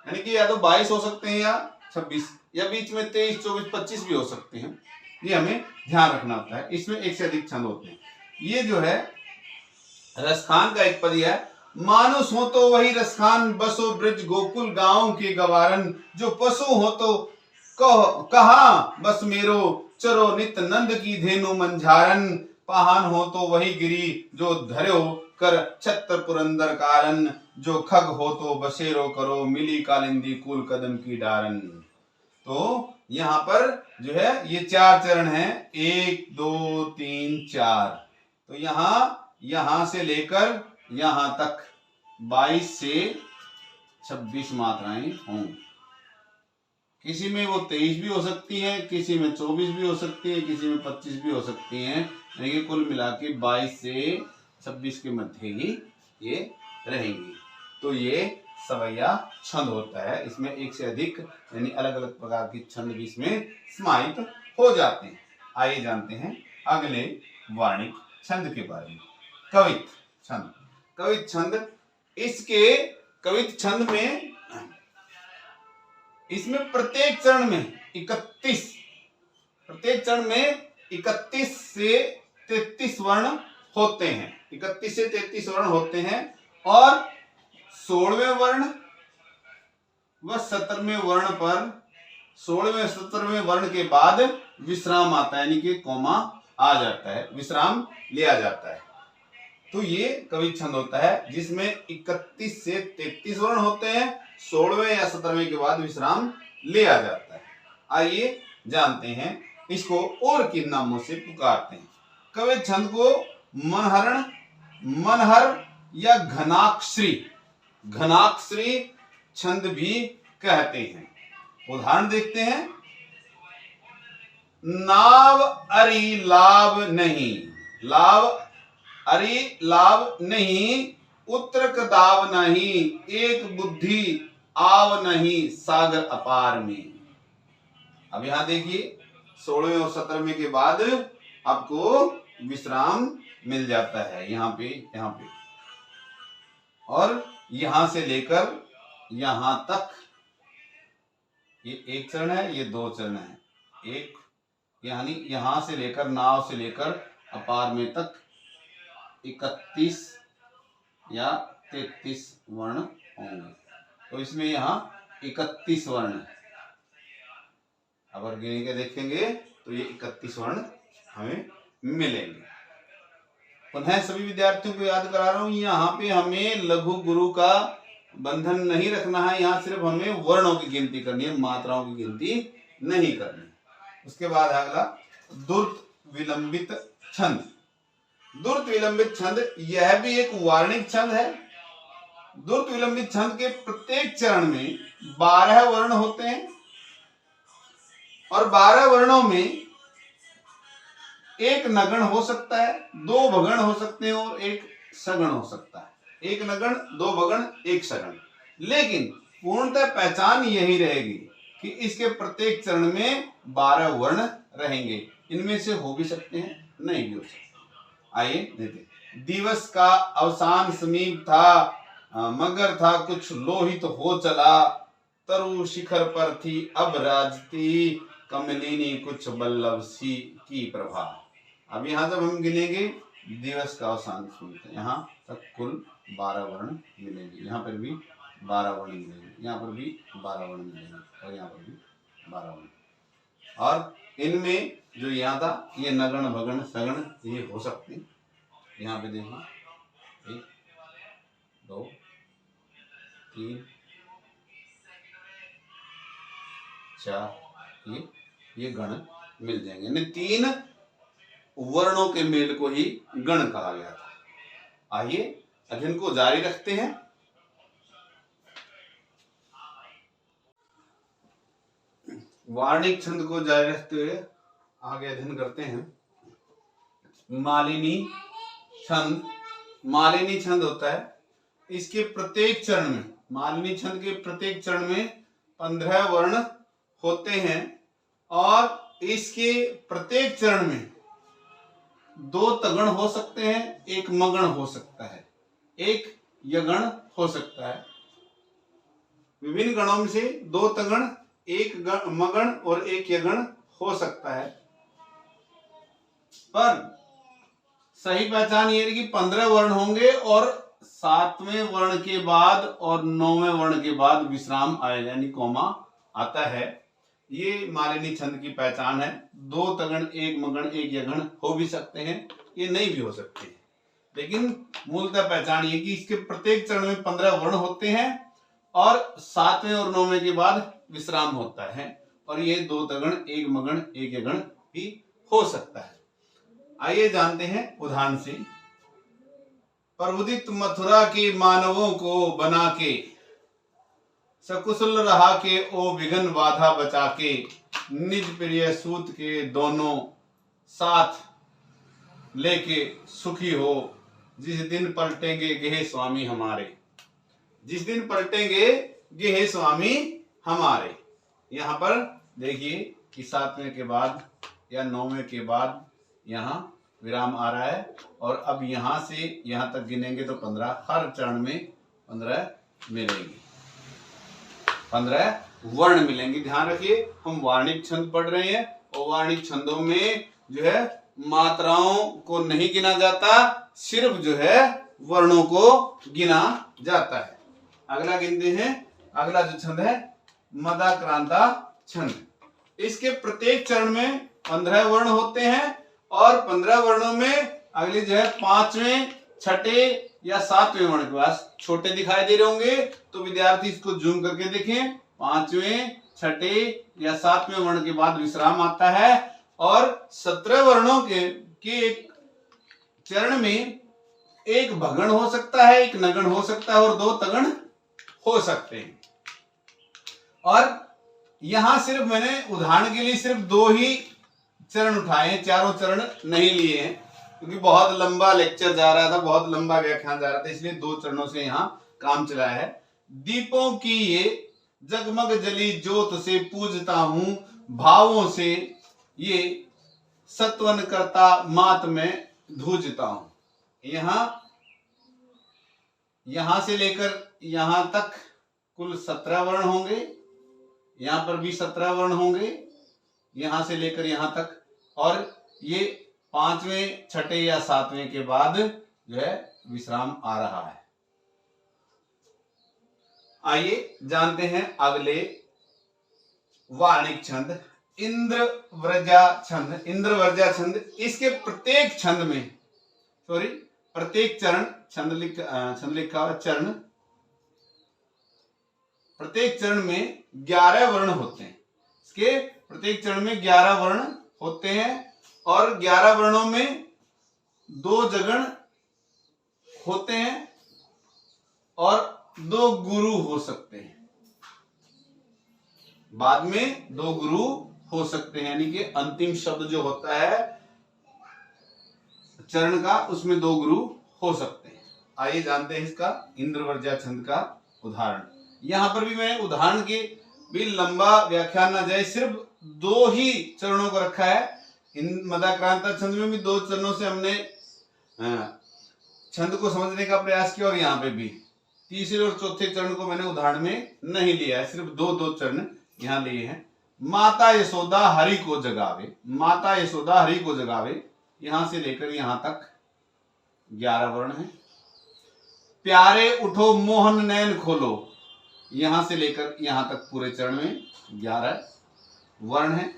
यानी कि या तो 22 हो सकते हैं या 26, या बीच में 23, 24, 25 भी हो सकते हैं। ये हमें ध्यान रखना होता है। इसमें एक से अधिक छंद होते हैं। ये जो है रसखान का एक पद है, मानुष हो तो वही रसखान, बसो ब्रज गोकुल गांव के गवारन, जो पशु हो तो कहा बस मेरो, चरो नित नंद की धेनु मंझारन, पाहन हो तो वही गिरी, जो धर्यो कर छत्र पुरंदर कारण, जो खग हो तो बसेरो करो, मिली कालिंदी कुल कदम की डारन। तो यहाँ पर जो है ये 4 चरण हैं, 1 2 3 4। तो यहां से लेकर यहां तक 22 से 26 मात्राएं होंगी। किसी में वो 23 भी हो सकती है, किसी में 24 भी हो सकती है, किसी में 25 भी हो सकती है, लेकिन कुल मिला के 22 से 26 के मध्य ही ये रहेंगी। तो ये सवैया छंद होता है। इसमें एक से अधिक यानी अलग अलग प्रकार के छंद भी इसमें समाहित हो जाते हैं। आइए जानते हैं अगले वार्णिक छंद के बारे में। कवित छंद। कवित छंद, इसके कवित छंद में इसमें प्रत्येक चरण में 31 से 33 वर्ण होते हैं। 31 से 33 वर्ण होते हैं और 16वें वर्ण व 17वें वर्ण पर 16वें 17वें वर्ण के बाद विश्राम आता है, यानी कि कोमा आ जाता है, विश्राम लिया जाता है। तो ये कवित छंद होता है जिसमें 31 से 33 वर्ण होते हैं, 16वें या 17वें के बाद विश्राम लिया जाता है। आइए जानते हैं इसको और किन नामों से पुकारते हैं। कवित छंद को मनहरण, मनहर या घनाक्षरी छंद भी कहते हैं। उदाहरण देखते हैं। नाव अरि लाभ नहीं, लाभ अरि लाभ नहीं, उत्तर कदाव नहीं, एक बुद्धि आव नहीं सागर अपार में। अब यहां देखिए 16वें और 17वें के बाद आपको विश्राम मिल जाता है यहाँ पे और यहां से लेकर यहां तक ये एक चरण है, ये 2 चरण है। एक यानी यहां से लेकर नाव से लेकर अपार में तक 31 या 33 वर्ण होंगे। तो इसमें यहाँ 31 वर्ण है। अगर गिन के देखेंगे तो ये 31 वर्ण हमें मिलेंगे। पुनः सभी विद्यार्थियों को याद करा रहा हूं, यहाँ पे हमें लघु गुरु का बंधन नहीं रखना है। यहाँ सिर्फ हमें वर्णों की गिनती करनी है, मात्राओं की गिनती नहीं करनी। उसके बाद अगला द्रुत विलंबित छंद। द्रुत विलंबित छंद यह भी एक वार्णिक छंद है। द्रुत विलंबित छंद के प्रत्येक चरण में 12 वर्ण होते हैं और 12 वर्णों में एक नगण हो सकता है, 2 भगण हो सकते हैं और एक सगण हो सकता है। एक नगण, 2 भगण, एक सगण। लेकिन पूर्णतः पहचान यही रहेगी कि इसके प्रत्येक चरण में 12 वर्ण रहेंगे। इनमें से हो भी सकते हैं, नहीं भी हो सकते। आइए देखें। दिवस का अवसान समीप था, मगर था कुछ लोहित हो चला, तरु शिखर पर थी अब राजती, कमलिनी कुछ बल्लभ सी की प्रभा। अब यहाँ जब हम गिनेंगे दिवस का अवसान समीप, यहाँ तक कुल 12 वर्ण मिलेंगे। यहाँ पर भी 12 वर्ण मिलेंगे, यहाँ पर भी 12 वर्ण मिलेंगे और यहाँ पर भी 12 वर्ण। और इनमें जो यहाँ था ये नगण भगण सगण ये हो सकते हैं। यहाँ पे देखिए 1 2 3 4 ये गण मिल जाएंगे। यानी 3 वर्णों के मेल को ही गण कहा गया था। आइए अध्ययन को जारी रखते हैं। वार्णिक छंद को जारी रखते हुए आगे अध्ययन करते हैं। मालिनी छंद। मालिनी छंद होता है, इसके प्रत्येक चरण में, मालिनी छंद के प्रत्येक चरण में 15 वर्ण होते हैं और इसके प्रत्येक चरण में 2 तगण हो सकते हैं, एक मगण हो सकता है। एक यगण हो सकता है। विभिन्न गणों में से 2 तगण, 1 मगण और 1 यगण हो सकता है। पर सही पहचान ये है कि 15 वर्ण होंगे और 7वें वर्ण के बाद और 9वें वर्ण के बाद विश्राम आएगा, यानी कोमा आता है। ये मालिनी छंद की पहचान है। 2 तगण, 1 मगण, 1 यगण हो भी सकते हैं, ये नहीं भी हो सकते हैं, लेकिन मूलतः पहचान ये कि इसके प्रत्येक चरण में 15 वर्ण होते हैं और 7वें और 9वें के बाद विश्राम होता है, और ये 2 तगण, 1 मगण, 1 यगण भी हो सकता है। आइए जानते हैं उदाहरण से। प्रबुदित मथुरा के मानवों को बना के, सकुशल रहा के ओ विघ्न बाधा बचा के, निज प्रिय सूत के दोनों साथ लेके सुखी हो, जिस दिन पलटेंगे गेहे स्वामी हमारे। जिस दिन पलटेंगे गेहे स्वामी हमारे। यहाँ पर देखिए कि 7वें के बाद या 9वें के बाद यहाँ विराम आ रहा है, और अब यहाँ से यहाँ तक गिनेंगे तो 15, हर चरण में 15 मिलेंगे, 15 वर्ण मिलेंगे। ध्यान रखिए हम वार्णिक छंद पढ़ रहे हैं, और वार्णिक छंदों में जो है मात्राओं को नहीं गिना जाता, सिर्फ जो है वर्णों को गिना जाता है। अगला गिनते हैं। अगला जो छंद है मदाक्रांता छंद। इसके प्रत्येक चरण में 15 वर्ण होते हैं, और 15 वर्णों में अगले जो है 5वें, 6ठे या 7वें वर्ण के पास छोटे दिखाई दे रहे होंगे, तो विद्यार्थी इसको जूम करके देखें। 5वें, 6ठे या 7वें वर्ण के बाद विश्राम आता है, और 17 वर्णों के एक चरण में 1 भगण हो सकता है, 1 नगण हो सकता है और 2 तगण हो सकते हैं। और यहां सिर्फ मैंने उदाहरण के लिए सिर्फ 2 ही चरण उठाए हैं, चारों चरण नहीं लिए हैं, क्योंकि बहुत लंबा लेक्चर जा रहा था, बहुत लंबा व्याख्यान जा रहा था, इसलिए 2 चरणों से यहाँ काम चलाया है। दीपों की ये जगमग जली ज्योत से पूजता हूं, भावों से ये सत्वन करता मात में धूजता हूं। यहां से लेकर यहां तक कुल 17 वर्ण होंगे, यहां पर भी 17 वर्ण होंगे, यहां से लेकर यहां तक, और ये 5वें, 6ठे या 7वें के बाद जो है विश्राम आ रहा है। आइए जानते हैं अगले वार्णिक छंद इंद्रव्रजा छंद। इंद्रव्रजा छंद, इसके प्रत्येक छंद में प्रत्येक चरण, छंद लिखा हुआ चरण, प्रत्येक चरण में 11 वर्ण होते हैं। इसके प्रत्येक चरण में 11 वर्ण होते हैं, और 11 वर्णों में 2 जगण होते हैं और 2 गुरु हो सकते हैं। बाद में 2 गुरु हो सकते हैं, यानी कि अंतिम शब्द जो होता है चरण का, उसमें 2 गुरु हो सकते हैं। आइए जानते हैं इसका इंद्रव्रजा छंद का उदाहरण। यहां पर भी मैं उदाहरण के भी लंबा व्याख्यान ना जाए, सिर्फ 2 ही चरणों को रखा है। इन मदाक्रांता छंद में भी 2 चरणों से हमने छंद को समझने का प्रयास किया, और यहाँ पे भी तीसरे और चौथे चरण को मैंने उदाहरण में नहीं लिया है, सिर्फ 2 चरण यहाँ लिए हैं। माता यशोदा हरि को जगावे, माता यशोदा हरि को जगावे, यहां से लेकर यहां तक 11 वर्ण है। प्यारे उठो मोहन नैन खोलो, यहां से लेकर यहां तक पूरे चरण में 11 वर्ण है।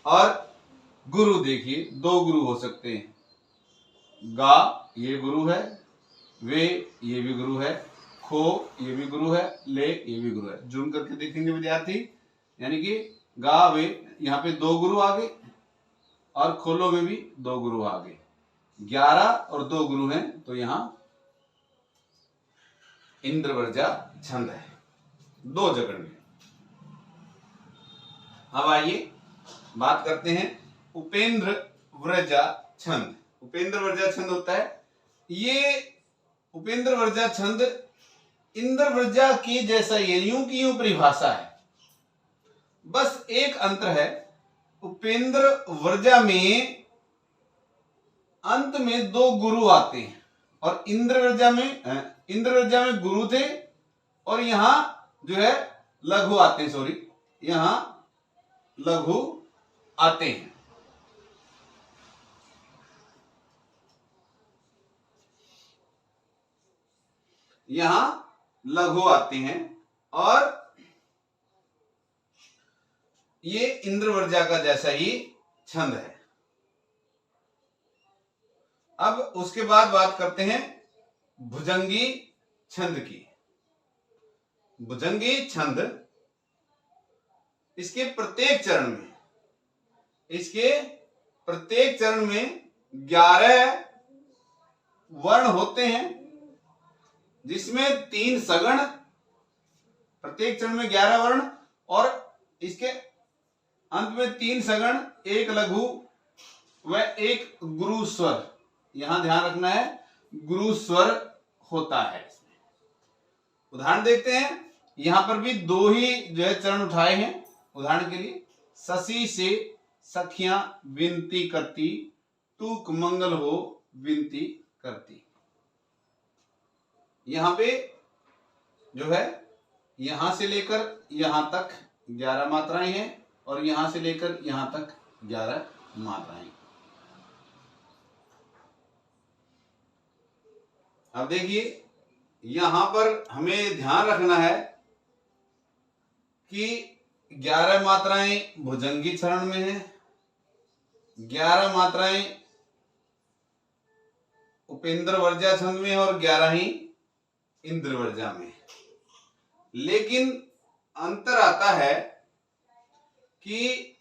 और गुरु देखिए 2 गुरु हो सकते हैं, गा ये गुरु है, वे ये भी गुरु है, खो ये भी गुरु है, ले ये भी गुरु है। जूम करके देखेंगे विद्यार्थी, यानी कि गा वे यहाँ पे 2 गुरु आ गए, और खोलो में भी 2 गुरु आ गए। 11 और 2 गुरु हैं, तो यहाँ इंद्रव्रजा छंद है 2 जगह में। अब आइए बात करते हैं उपेंद्र व्रजा छंद। उपेंद्र व्रजा छंद होता है, ये उपेंद्र व्रजा छंद इंद्र व्रजा की जैसा ये यूं की यूं परिभाषा है, बस एक अंतर है। उपेंद्र व्रजा में अंत में 2 गुरु आते हैं, और इंद्र विरजा में गुरु थे, और यहां जो है लघु आते हैं, सॉरी यहां लघु आते हैं। यहां लघु आते हैं, और ये इंद्रवर्जा का जैसा ही छंद है। अब उसके बाद बात करते हैं भुजंगी छंद की। भुजंगी छंद, इसके प्रत्येक चरण में 11 वर्ण होते हैं, जिसमें 3 सगण, प्रत्येक चरण में 11 वर्ण, और इसके अंत में 3 सगण, 1 लघु व 1 गुरु स्वर। यहां ध्यान रखना है, गुरु स्वर होता है इसमें। उदाहरण देखते हैं, यहां पर भी 2 ही जो है चरण उठाए हैं। उदाहरण के लिए, शशि से सखियां विनती करती, टूक मंगल हो विनती करती। यहां पे जो है यहां से लेकर यहां तक 11 मात्राएं हैं, और यहां से लेकर यहां तक 11 मात्राएं। अब देखिए, यहां पर हमें ध्यान रखना है कि 11 मात्राएं भुजंगी चरण में है, 11 मात्राएं उपेंद्रवर्जा छंद में, और 11 ही इंद्रवर्जा में। लेकिन अंतर आता है कि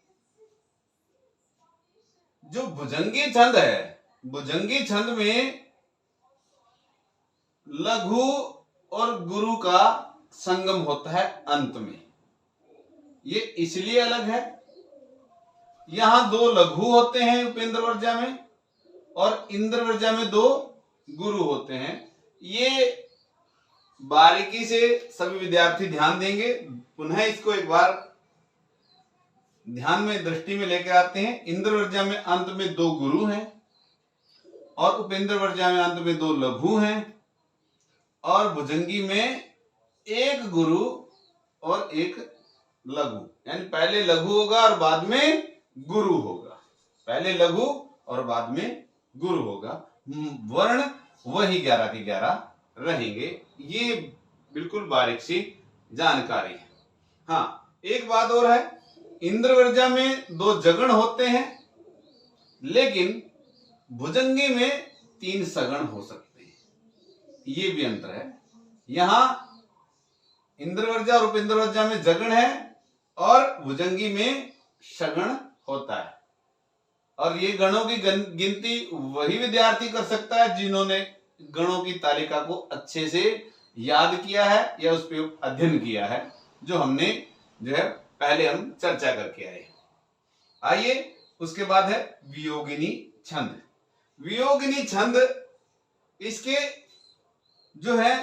जो भुजंगी छंद है, भुजंगी छंद में लघु और गुरु का संगम होता है अंत में। ये इसलिए अलग है, यहां 2 लघु होते हैं उपेंद्रवर्जा में, और इंद्रवर्जा में 2 गुरु होते हैं। ये बारीकी से सभी विद्यार्थी ध्यान देंगे। पुनः इसको एक बार ध्यान में, दृष्टि में लेकर आते हैं। इंद्रवर्जा में अंत में 2 गुरु हैं, और उपेंद्रवर्जा में अंत में 2 लघु हैं, और भुजंगी में 1 गुरु और 1 लघु, यानी पहले लघु होगा और बाद में गुरु होगा, पहले लघु और बाद में गुरु होगा। वर्ण वही 11 के 11 रहेंगे। ये बिल्कुल बारीक सी जानकारी है। हाँ, एक बात और है, इंद्रवर्जा में 2 जगण होते हैं, लेकिन भुजंगी में 3 सगण हो सकते हैं। ये भी अंतर है। यहां इंद्रवर्जा और उपेंद्रवर्जा में जगण है, और भुजंगी में शगण होता है। और ये गणों की गिनती वही विद्यार्थी कर सकता है जिन्होंने गणों की तालिका को अच्छे से याद किया है या उस पर अध्ययन किया है, जो हमने जो है पहले हम चर्चा करके आए। आइए, उसके बाद है वियोगिनी छंद। वियोगिनी छंद, इसके जो है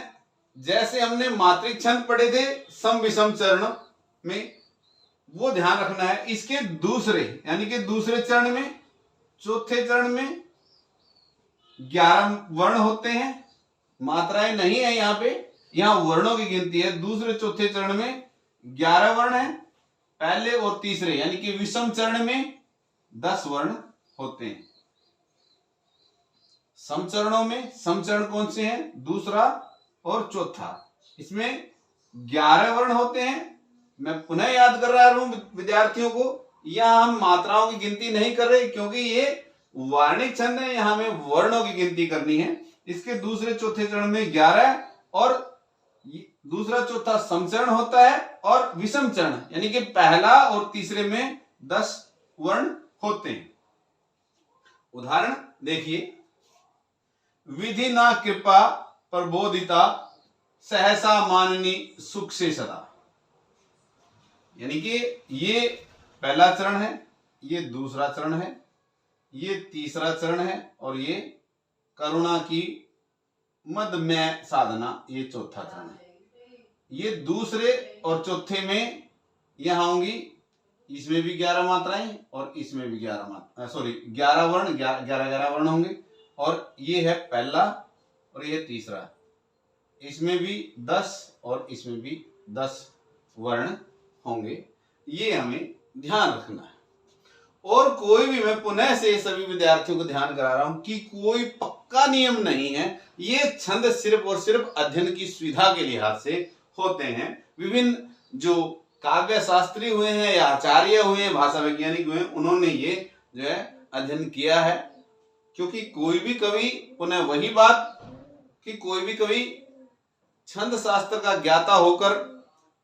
जैसे हमने मात्रिक छंद पढ़े थे सम विषम चरण में, वो ध्यान रखना है। इसके दूसरे, यानी कि दूसरे चरण में, चौथे चरण में 11 वर्ण होते हैं, मात्राएं नहीं है यहाँ पे, यहाँ वर्णों की गिनती है। दूसरे चौथे चरण में 11 वर्ण है, पहले और तीसरे यानी कि विषम चरण में 10 वर्ण होते हैं। समचरणों में, समचरण कौन से हैं? दूसरा और चौथा, इसमें 11 वर्ण होते हैं। मैं पुनः याद कर रहा हूं विद्यार्थियों को, यहां हम मात्राओं की गिनती नहीं कर रहे क्योंकि ये वार्णिक छंद है, यहां हमें वर्णों की गिनती करनी है। इसके दूसरे चौथे चरण में 11 और दूसरा चौथा समचरण होता है, और विषम चरण यानी कि पहला और तीसरे में 10 वर्ण होते हैं। उदाहरण देखिए, विधि ना कृपा प्रबोधिता सहसा माननी सुख से सदा, यानी कि ये पहला चरण है, ये दूसरा चरण है, ये तीसरा चरण है, और ये करुणा की मदमय साधना ये चौथा चरण है। ये दूसरे और चौथे में यहां होंगी, इसमें भी 11 मात्राएं और इसमें भी 11 वर्ण, 11 वर्ण होंगे। और ये है पहला और ये तीसरा, इसमें भी 10 और इसमें भी 10 वर्ण होंगे, ये हमें ध्यान रखना है। और कोई भी, मैं पुनः से सभी विद्यार्थियों को ध्यान करा रहा हूं कि कोई पक्का नियम नहीं है, ये छंद सिर्फ और सिर्फ अध्ययन की सुविधा के लिहाज से होते हैं। विभिन्न जो काव्य शास्त्री हुए हैं या आचार्य हुए हैं, भाषा वैज्ञानिक हुए हैं, उन्होंने ये जो है अध्ययन किया है। क्योंकि कोई भी कवि, पुनः वही बात कि कोई भी कवि छंद शास्त्र का ज्ञाता होकर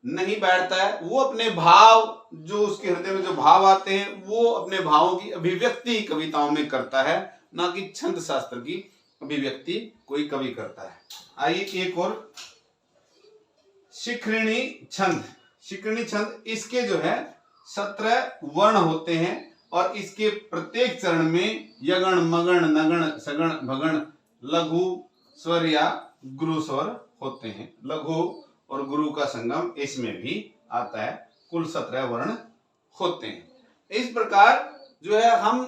नहीं बैठता है, वो अपने भाव, जो उसके हृदय में जो भाव आते हैं, वो अपने भावों की अभिव्यक्ति कविताओं में करता है, ना कि छंद शास्त्र की अभिव्यक्ति कोई कवि करता है। आइए एक और, शिखरिणी छंद। शिखरिणी छंद, इसके जो है 17 वर्ण होते हैं और इसके प्रत्येक चरण में यगण, मगण, नगण, सगण, भगण, लघु स्वर या गुरु स्वर होते हैं। लघु और गुरु का संगम इसमें भी आता है। कुल 17 वर्ण होते हैं। इस प्रकार जो है हम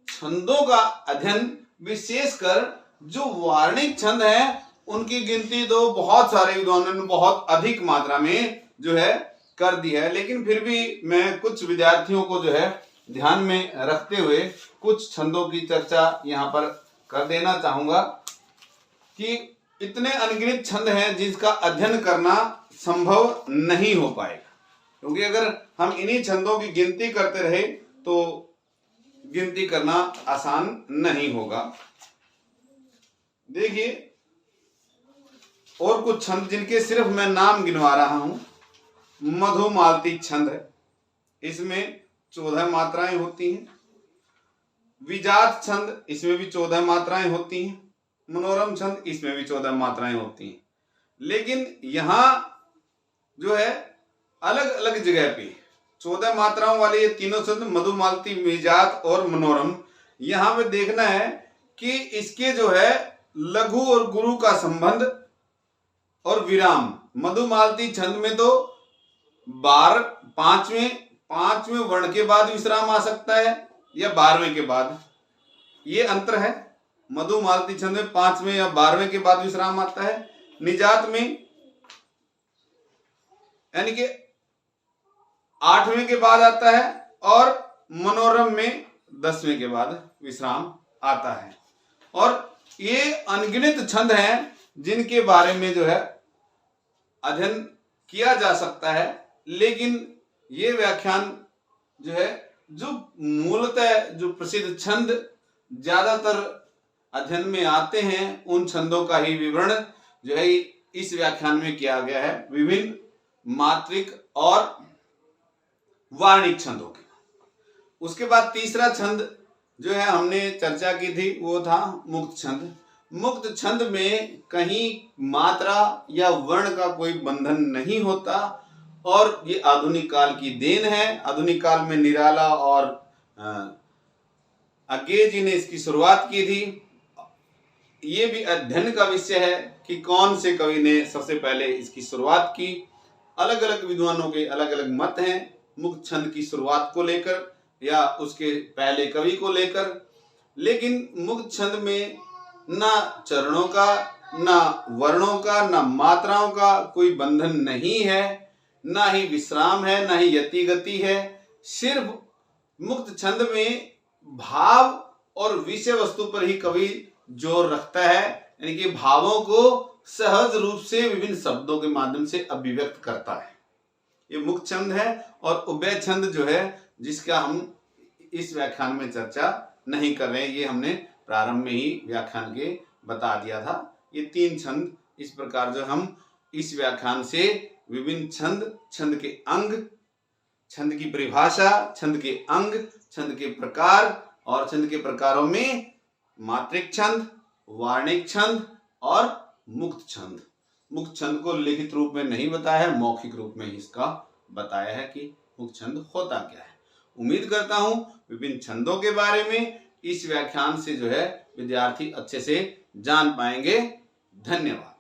छंदों का अध्ययन, विशेषकर जो वार्णिक छंद है, उनकी गिनती तो बहुत सारे विद्वानों ने बहुत अधिक मात्रा में जो है कर दी है। लेकिन फिर भी मैं कुछ विद्यार्थियों को जो है ध्यान में रखते हुए कुछ छंदों की चर्चा यहाँ पर कर देना चाहूंगा कि इतने अनगिनत छंद हैं जिसका अध्ययन करना संभव नहीं हो पाएगा। क्योंकि अगर हम इन्हीं छंदों की गिनती करते रहे तो गिनती करना आसान नहीं होगा। देखिए और कुछ छंद जिनके सिर्फ मैं नाम गिनवा रहा हूं। मधुमालती छंद है, इसमें 14 मात्राएं होती हैं। विजात छंद, इसमें भी 14 मात्राएं होती हैं। मनोरम छंद, इसमें भी 14 मात्राएं होती हैं। लेकिन यहां जो है अलग अलग जगह पे 14 मात्राओं वाले ये तीनों छंद, मधुमालती, विजात और मनोरम, यहां पे देखना है कि इसके जो है लघु और गुरु का संबंध और विराम। मधुमालती छंद में तो 5वें वर्ण के बाद विश्राम आ सकता है या 12वें के बाद, ये अंतर है। मधुमालती छंद में 5वें या 12वें के बाद विश्राम आता है। निजात में यानी कि 8वें के बाद आता है और मनोरम में 10वें के बाद विश्राम आता है। और ये अनगिनत छंद हैं जिनके बारे में जो है अध्ययन किया जा सकता है। लेकिन ये व्याख्यान जो है, जो मूलतः जो प्रसिद्ध छंद ज्यादातर अध्ययन में आते हैं, उन छंदों का ही विवरण जो है इस व्याख्यान में किया गया है, विभिन्न मात्रिक और वार्णिक छंदों के। उसके बाद तीसरा छंद जो है हमने चर्चा की थी, वो था मुक्त छंद। मुक्त छंद में कहीं मात्रा या वर्ण का कोई बंधन नहीं होता और ये आधुनिक काल की देन है। आधुनिक काल में निराला और अज्ञेय जी ने इसकी शुरुआत की थी। ये भी अध्ययन का विषय है कि कौन से कवि ने सबसे पहले इसकी शुरुआत की। अलग अलग विद्वानों के अलग अलग मत हैं मुक्त छंद की शुरुआत को लेकर या उसके पहले कवि को लेकर। लेकिन मुक्त छंद में ना चरणों का, ना वर्णों का, ना मात्राओं का कोई बंधन नहीं है, ना ही विश्राम है, ना ही यति गति है। सिर्फ मुक्त छंद में भाव और विषय वस्तु पर ही कवि जोर रखता है, यानी कि भावों को सहज रूप से विभिन्न शब्दों के माध्यम से अभिव्यक्त करता है। ये मुक्त छंद है। और उभय छंद जो है, जिसका हम इस व्याख्यान में चर्चा नहीं कर रहे हैं, ये हमने प्रारंभ में ही व्याख्यान के बता दिया था। ये 3 छंद इस प्रकार जो हम इस व्याख्यान से विभिन्न छंद, छंद के अंग, छंद की परिभाषा, छंद के अंग, छंद के प्रकार और छंद के प्रकारों में मात्रिक छंद, वार्णिक छंद और मुक्त छंद। मुक्त छंद को लिखित रूप में नहीं बताया है, मौखिक रूप में इसका बताया है कि मुक्त छंद होता क्या है। उम्मीद करता हूं विभिन्न छंदों के बारे में इस व्याख्यान से जो है विद्यार्थी अच्छे से जान पाएंगे। धन्यवाद।